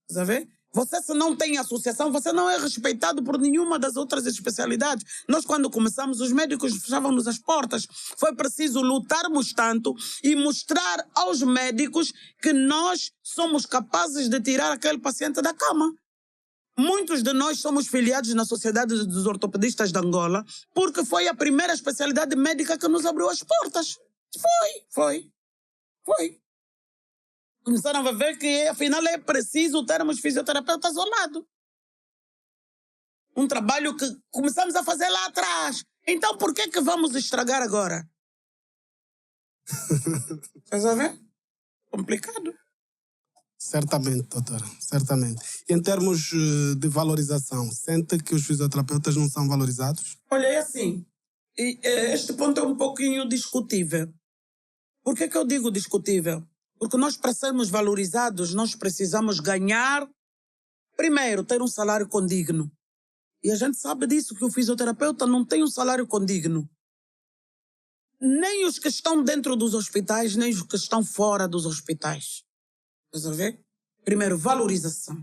Sabe? Você, se não tem associação, você não é respeitado por nenhuma das outras especialidades. Nós, quando começamos, os médicos fechavam-nos as portas. Foi preciso lutarmos tanto e mostrar aos médicos que nós somos capazes de tirar aquele paciente da cama. Muitos de nós somos filiados na Sociedade dos Ortopedistas de Angola porque foi a primeira especialidade médica que nos abriu as portas. Foi. Começaram a ver que, afinal, é preciso termos fisioterapeutas ao lado. Um trabalho que começamos a fazer lá atrás. Então, por que vamos estragar agora? Estás a ver? Complicado. Certamente, doutora, certamente. Em termos de valorização, sente que os fisioterapeutas não são valorizados? Olha, é assim. Este ponto é um pouquinho discutível. Por que eu digo discutível? Porque nós, para sermos valorizados, nós precisamos ganhar, primeiro, ter um salário condigno. E a gente sabe disso, que o fisioterapeuta não tem um salário condigno. Nem os que estão dentro dos hospitais, nem os que estão fora dos hospitais. Estás a ver? Primeiro, valorização.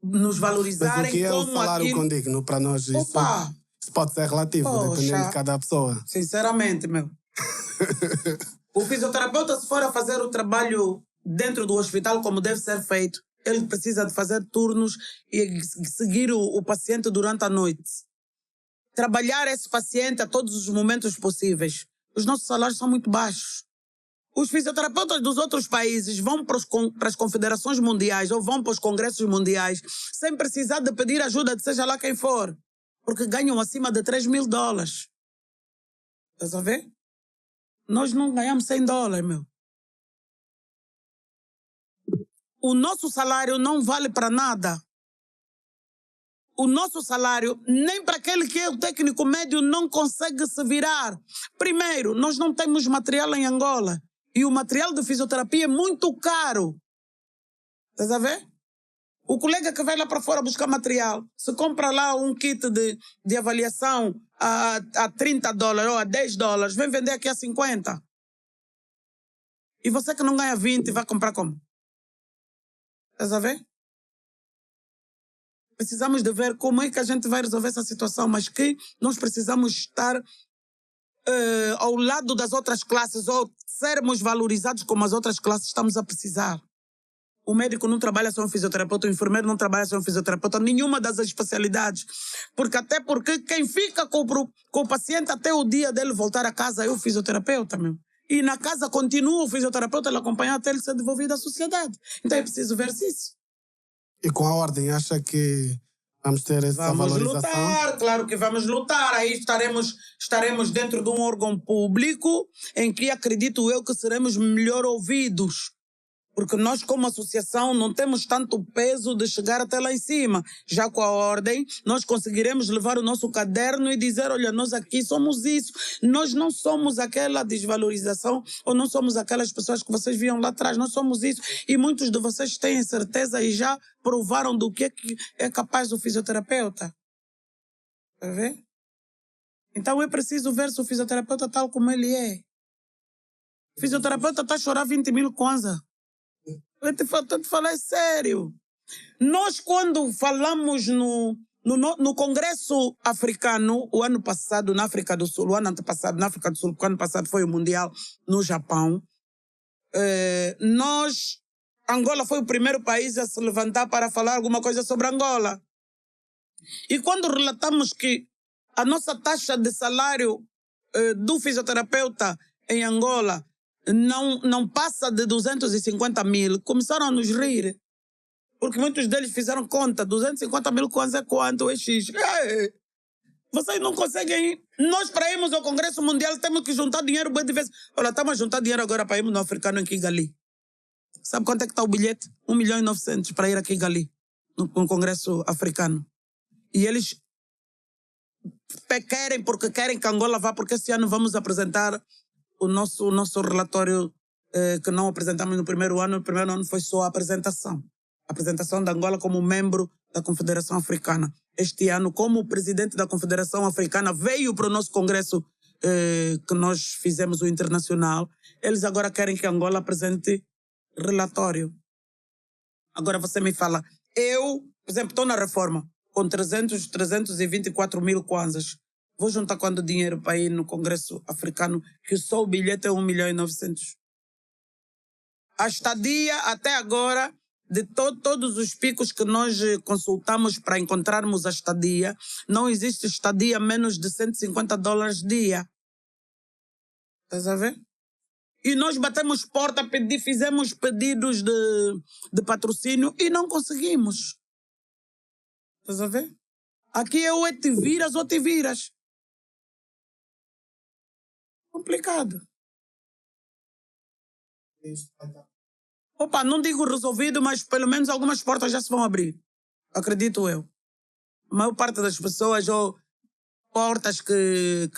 Nos valorizarem. Mas o que é o salário condigno para nós? Isso pode ser relativo, dependendo de cada pessoa. Sinceramente, meu. O fisioterapeuta, se for a fazer o trabalho dentro do hospital como deve ser feito, ele precisa de fazer turnos e seguir o paciente durante a noite. Trabalhar esse paciente a todos os momentos possíveis. Os nossos salários são muito baixos. Os fisioterapeutas dos outros países vão para as confederações mundiais ou vão para os congressos mundiais sem precisar de pedir ajuda de seja lá quem for, porque ganham acima de $3.000. Estás a ver? Nós não ganhamos $100, meu. O nosso salário não vale para nada. O nosso salário, nem para aquele que é o técnico médio, não consegue se virar. Primeiro, nós não temos material em Angola. E o material de fisioterapia é muito caro. Estás a ver? O colega que vai lá para fora buscar material, se compra lá um kit de avaliação a $30 ou a $10, vem vender aqui a 50. E você que não ganha 20 vai comprar como? Estás a ver? Precisamos de ver como é que a gente vai resolver essa situação, mas que nós precisamos estar ao lado das outras classes ou sermos valorizados como as outras classes estamos a precisar. O médico não trabalha só um fisioterapeuta, o enfermeiro não trabalha só um fisioterapeuta, nenhuma das especialidades. Até porque quem fica com o paciente até o dia dele voltar a casa é o fisioterapeuta, meu. E na casa continua o fisioterapeuta a acompanhar até ele ser devolvido à sociedade. Então é preciso ver isso. E com a ordem, acha que vamos ter essa valorização? Vamos lutar, claro que vamos lutar. Aí estaremos dentro de um órgão público em que acredito eu que seremos melhor ouvidos. Porque nós, como associação, não temos tanto peso de chegar até lá em cima. Já com a ordem, nós conseguiremos levar o nosso caderno e dizer, olha, nós aqui somos isso. Nós não somos aquela desvalorização ou não somos aquelas pessoas que vocês viam lá atrás. Nós somos isso. E muitos de vocês têm certeza e já provaram do que é capaz o fisioterapeuta. Está a ver? Então é preciso ver se o fisioterapeuta tal como ele é. O fisioterapeuta está a chorar 20 mil kwanza. Eu te falar é sério. Nós, quando falamos no Congresso Africano, o ano passado, na África do Sul, o ano antepassado, na África do Sul, porque o ano passado foi o Mundial no Japão, Angola foi o primeiro país a se levantar para falar alguma coisa sobre Angola. E quando relatamos que a nossa taxa de salário do fisioterapeuta em Angola não passa de 250 mil, começaram a nos rir. Porque muitos deles fizeram conta, 250 mil kwanza é quanto? É X. Vocês não conseguem. Nós, para irmos ao Congresso Mundial, temos que juntar dinheiro bem de vez. Olha, estamos a juntar dinheiro agora para irmos no africano em Kigali. Sabe quanto é que está o bilhete? 1.900.000 para ir a Kigali, no Congresso Africano. E eles querem, porque querem que Angola vá, porque esse ano vamos apresentar o nosso relatório que não apresentamos no primeiro ano. No primeiro ano foi só a apresentação. A apresentação de Angola como membro da Confederação Africana. Este ano, como o presidente da Confederação Africana veio para o nosso congresso que nós fizemos, o internacional, eles agora querem que Angola apresente relatório. Agora você me fala, eu, por exemplo, estou na reforma, com 324 mil kwanzas. Vou juntar quanto dinheiro para ir no Congresso Africano, que só o bilhete é 1.900.000. A estadia, até agora, de todos os picos que nós consultamos para encontrarmos a estadia, não existe estadia menos de $150 dia. Estás a ver? E nós batemos porta, fizemos pedidos de patrocínio e não conseguimos. Estás a ver? Aqui é ou te viras ou te viras. Complicado. Opa, não digo resolvido, mas pelo menos algumas portas já se vão abrir. Acredito eu. A maior parte das pessoas, ou portas que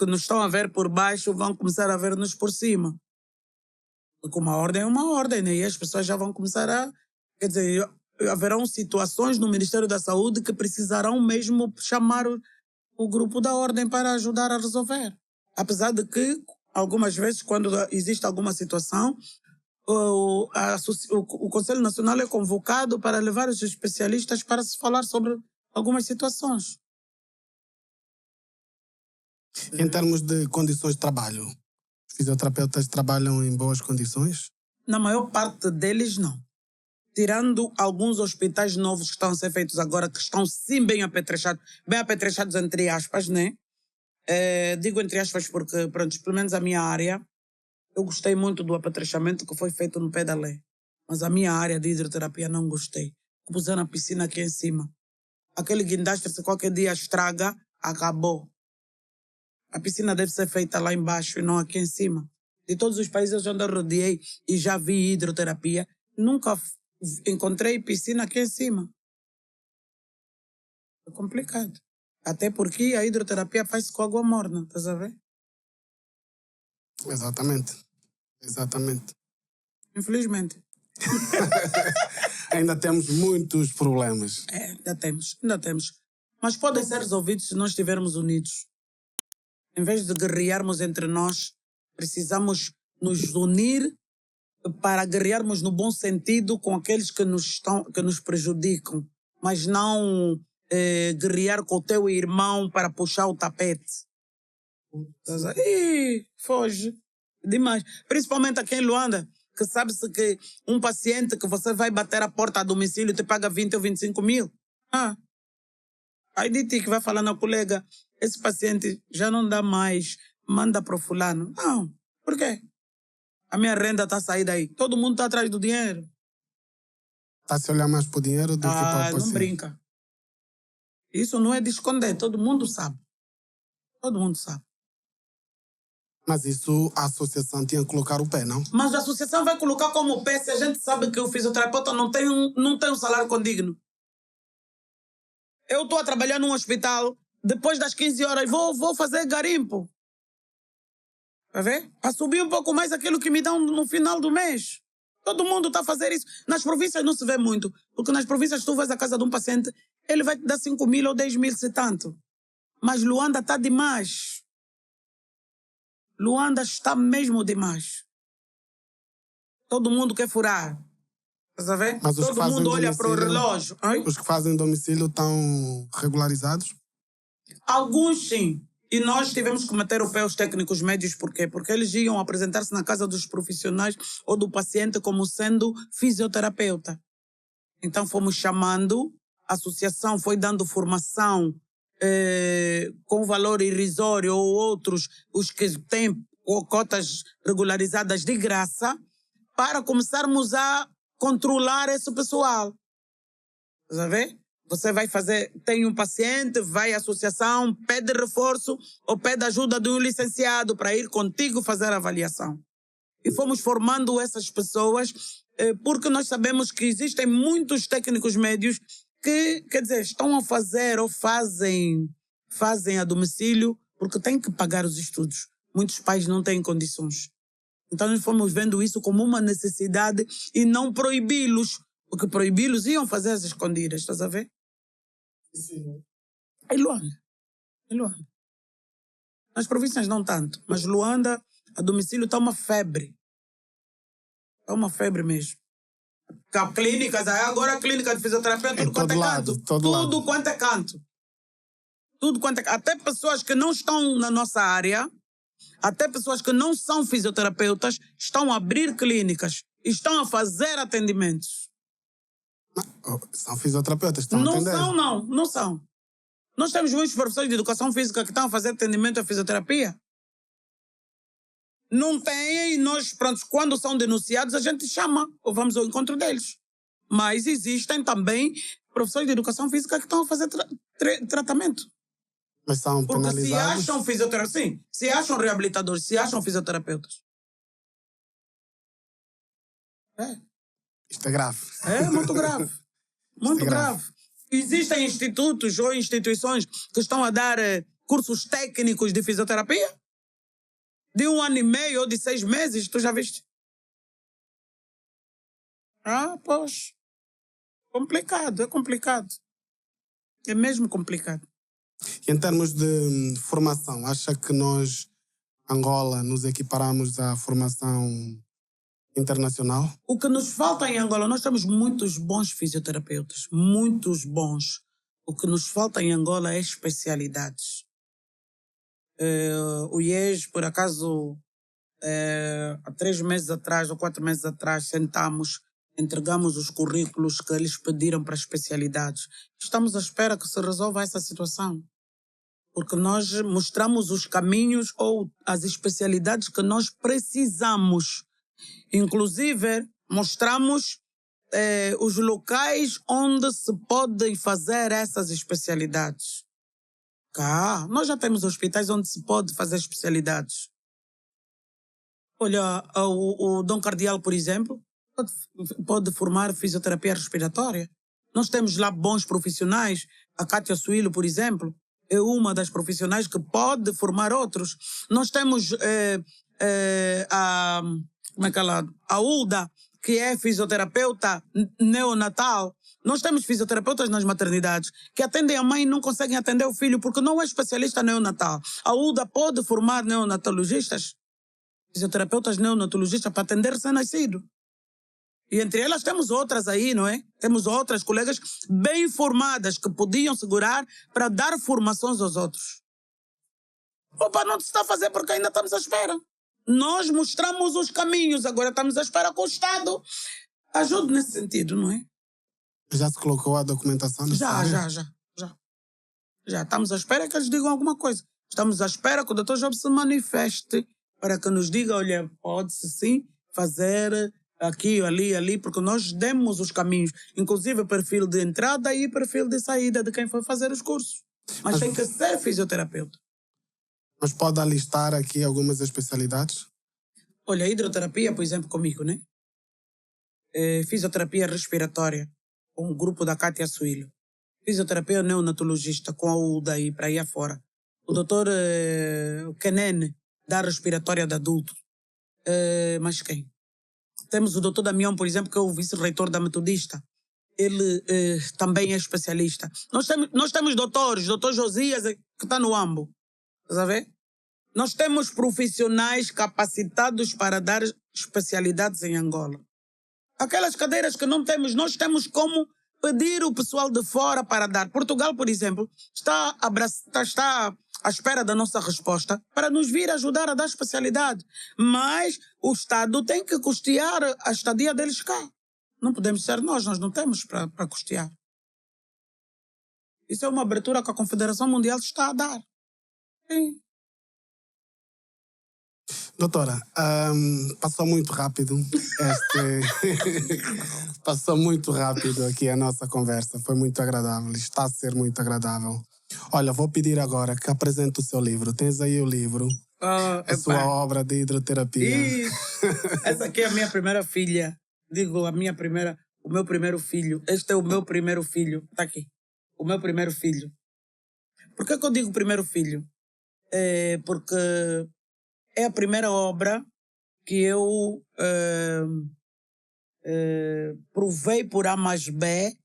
nos estão a ver por baixo, vão começar a ver-nos por cima. Porque uma ordem é uma ordem, né? E as pessoas já vão começar a... Quer dizer, haverão situações no Ministério da Saúde que precisarão mesmo chamar o grupo da ordem para ajudar a resolver. Apesar de que, algumas vezes, quando existe alguma situação, o Conselho Nacional é convocado para levar os especialistas para se falar sobre algumas situações. Em termos de condições de trabalho, os fisioterapeutas trabalham em boas condições? Na maior parte deles, não. Tirando alguns hospitais novos que estão a ser feitos agora, que estão sim bem apetrechados entre aspas, né? Digo entre aspas porque, pronto, pelo menos a minha área, eu gostei muito do apetrechamento que foi feito no pé da lei. Mas a minha área de hidroterapia não gostei. Puseram a piscina aqui em cima. Aquele guindastre, se qualquer dia estraga, acabou. A piscina deve ser feita lá embaixo e não aqui em cima. De todos os países onde eu rodeei e já vi hidroterapia, nunca encontrei piscina aqui em cima. É complicado. Até porque a hidroterapia faz-se com água morna, estás a ver? Exatamente. Infelizmente. Ainda temos muitos problemas. Ainda temos. Mas podem ser resolvidos se nós estivermos unidos. Em vez de guerrearmos entre nós, precisamos nos unir para guerrearmos no bom sentido com aqueles que nos prejudicam, mas não guerrear com o teu irmão para puxar o tapete. Foge demais. Principalmente aqui em Luanda, que sabe-se que um paciente que você vai bater a porta a domicílio te paga 20 ou 25 mil. Aí de ti que vai falar na colega, esse paciente já não dá mais, manda para o fulano. Não, por quê? A minha renda está a sair daí. Todo mundo está atrás do dinheiro. Está a se olhar mais para o dinheiro do que para o paciente. Não brinca. Isso não é de esconder, todo mundo sabe. Todo mundo sabe. Mas isso a associação tinha que colocar o pé, não? Mas a associação vai colocar como pé se a gente sabe que o fisioterapeuta não tem um salário condigno. Eu estou a trabalhar num hospital, depois das 15 horas vou fazer garimpo. Para ver? Para subir um pouco mais aquilo que me dão no final do mês. Todo mundo está a fazer isso. Nas províncias não se vê muito, porque nas províncias tu vais à casa de um paciente, ele vai te dar 5 mil ou 10 mil se tanto. Mas Luanda está demais. Luanda está mesmo demais. Todo mundo quer furar. Estás a ver? Mas Todo mundo olha para o relógio. Hein? Os que fazem domicílio estão regularizados? Alguns sim. E nós tivemos que meter o pé aos técnicos médios. Por quê? Porque eles iam apresentar-se na casa dos profissionais ou do paciente como sendo fisioterapeuta. Então fomos chamando, a associação foi dando formação com valor irrisório ou outros, os que têm cotas regularizadas de graça, para começarmos a controlar esse pessoal. Estás a ver? Você vai fazer, tem um paciente, vai à associação, pede reforço ou pede ajuda de um licenciado para ir contigo fazer a avaliação. E fomos formando essas pessoas porque nós sabemos que existem muitos técnicos médios que, quer dizer, estão a fazer ou fazem a domicílio porque têm que pagar os estudos. Muitos pais não têm condições. Então nós fomos vendo isso como uma necessidade e não proibi-los, porque proibi-los iam fazer as escondidas, estás a ver? Sim. É Luanda. Nas províncias não tanto, mas Luanda, a domicílio está uma febre. Está uma febre mesmo. Clínicas, agora a clínica de fisioterapia, tudo quanto é canto. Tudo quanto é canto. Tudo quanto é canto. Até pessoas que não estão na nossa área, até pessoas que não são fisioterapeutas, estão a abrir clínicas, estão a fazer atendimentos. São fisioterapeutas, estão a atender? Não são. Nós temos muitos professores de educação física que estão a fazer atendimento à fisioterapia. Não tem, e nós, pronto, quando são denunciados, a gente chama, ou vamos ao encontro deles. Mas existem também professores de educação física que estão a fazer tratamento. Mas são penalizados? Porque se acham fisioterapeutas, sim, se acham reabilitadores, se acham fisioterapeutas. Isto é grave. É muito grave. Muito grave. Existem institutos ou instituições que estão a dar cursos técnicos de fisioterapia? De 1 ano e meio ou de 6 meses, tu já viste? Pois. Complicado, é complicado. É mesmo complicado. E em termos de formação, acha que nós, Angola, nos equiparamos à formação internacional? O que nos falta em Angola, nós temos muitos bons fisioterapeutas, muitos bons. O que nos falta em Angola é especialidades. O IES, por acaso, há 3 meses atrás ou 4 meses atrás, sentamos, entregamos os currículos que eles pediram para especialidades. Estamos à espera que se resolva essa situação. Porque nós mostramos os caminhos ou as especialidades que nós precisamos. Inclusive, mostramos os locais onde se podem fazer essas especialidades. Nós já temos hospitais onde se pode fazer especialidades. Olha, o Dom Cardeal, por exemplo, pode formar fisioterapia respiratória. Nós temos lá bons profissionais. A Cátia Suílo, por exemplo, é uma das profissionais que pode formar outros. Nós temos a Ulda, que é fisioterapeuta neonatal. Nós temos fisioterapeutas nas maternidades que atendem a mãe e não conseguem atender o filho porque não é especialista neonatal. A UDA pode formar neonatologistas, fisioterapeutas neonatologistas para atender recém-nascido. E entre elas temos outras aí, não é? Temos outras colegas bem formadas que podiam segurar para dar formações aos outros. Não se está a fazer porque ainda estamos à espera. Nós mostramos os caminhos, agora estamos à espera que o Estado ajude nesse sentido, não é? Já se colocou a documentação? Já. Estamos à espera que eles digam alguma coisa. Estamos à espera que o Dr. Job se manifeste para que nos diga, olha, pode-se sim fazer aqui, ali, porque nós demos os caminhos, inclusive perfil de entrada e perfil de saída de quem foi fazer os cursos. Mas tem que ser fisioterapeuta. Mas pode alistar aqui algumas especialidades? Olha, a hidroterapia, por exemplo, comigo, né? Fisioterapia respiratória, com o grupo da Cátia Suílo. Fisioterapia neonatologista, com a UDA e para aí afora. O doutor Kenene, da respiratória de adulto. Mas quem? Temos o doutor Damião, por exemplo, que é o vice-reitor da Metodista. Ele também é especialista. Nós temos doutores, doutor Josias, que está no AMBO. Estás a ver? Nós temos profissionais capacitados para dar especialidades em Angola. Aquelas cadeiras que não temos, nós temos como pedir o pessoal de fora para dar. Portugal, por exemplo, está à espera da nossa resposta para nos vir ajudar a dar especialidade. Mas o Estado tem que custear a estadia deles cá. Não podemos ser nós não temos para custear. Isso é uma abertura que a Confederação Mundial está a dar. Sim. Doutora, passou muito rápido passou muito rápido aqui a nossa conversa. Foi muito agradável, está a ser muito agradável. Olha, vou pedir agora que apresente o seu livro. Tens aí o livro, a sua obra de hidroterapia. Essa aqui é a minha primeira filha. Digo, o meu primeiro filho. Este é o meu primeiro filho. Está aqui. O meu primeiro filho. Por que eu digo primeiro filho? Porque é a primeira obra que eu provei por A mais B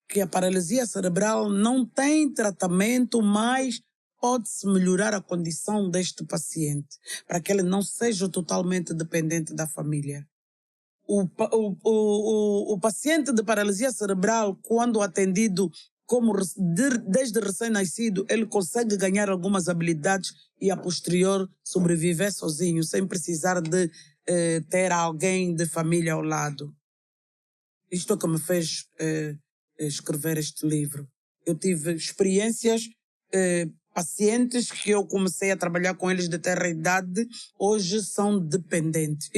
que a paralisia cerebral não tem tratamento, mas pode-se melhorar a condição deste paciente, para que ele não seja totalmente dependente da família. O paciente de paralisia cerebral, quando atendido desde recém-nascido, ele consegue ganhar algumas habilidades e a posterior sobreviver sozinho, sem precisar de ter alguém de família ao lado. Isto é o que me fez escrever este livro. Eu tive experiências, pacientes que eu comecei a trabalhar com eles de terra idade, hoje são independentes.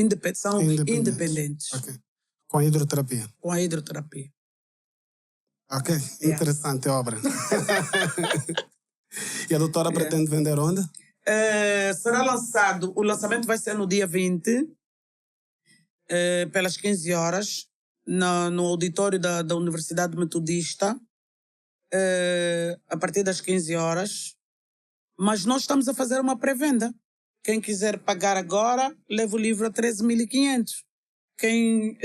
Okay. Com a hidroterapia? Com a hidroterapia. Ok, interessante obra. E a doutora pretende vender onde? Será lançado, o lançamento vai ser no dia 20, pelas 15 horas, no auditório da Universidade Metodista, a partir das 15 horas. Mas nós estamos a fazer uma pré-venda. Quem quiser pagar agora, leva o livro a 13.500. Quem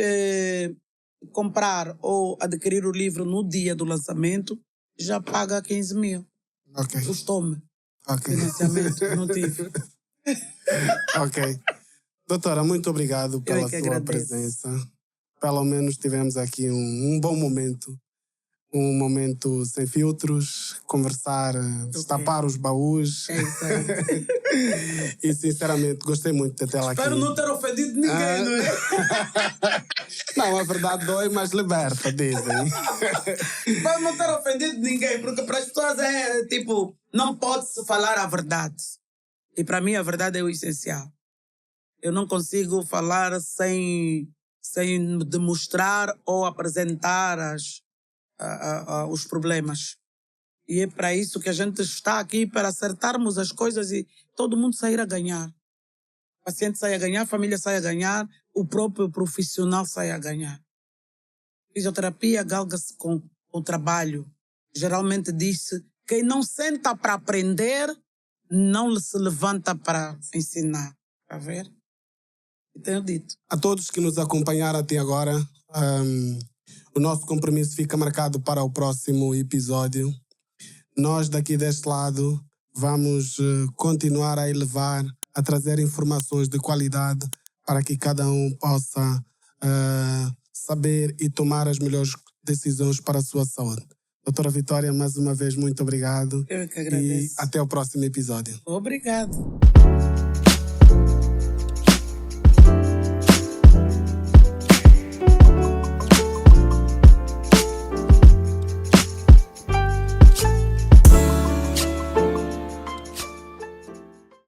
comprar ou adquirir o livro no dia do lançamento, já paga 15.000. Ok. Custou-me. Ok. Financiamento, não tive. Ok. Doutora, muito obrigado pela sua presença. Pelo menos tivemos aqui um bom momento. Um momento sem filtros, conversar, destapar os baús. É isso aí. E sinceramente gostei muito de tê-la aqui. Espero não ter ofendido ninguém, não é? Não, a verdade dói, mas liberta, dizem. Espero não ter ofendido ninguém, porque para as pessoas não pode-se falar a verdade. E para mim a verdade é o essencial. Eu não consigo falar sem demonstrar ou apresentar os problemas. E é para isso que a gente está aqui, para acertarmos as coisas e todo mundo sair a ganhar. O paciente sai a ganhar, a família sai a ganhar, o próprio profissional sai a ganhar. Fisioterapia galga-se com o trabalho. Geralmente diz-se, quem não senta para aprender, não se levanta para ensinar. Está a ver? E tenho dito. A todos que nos acompanharam até agora, o nosso compromisso fica marcado para o próximo episódio. Nós daqui deste lado vamos continuar a elevar, a trazer informações de qualidade para que cada um possa saber e tomar as melhores decisões para a sua saúde. Doutora Vitória, mais uma vez, muito obrigado. Eu que agradeço. E até o próximo episódio. Obrigado.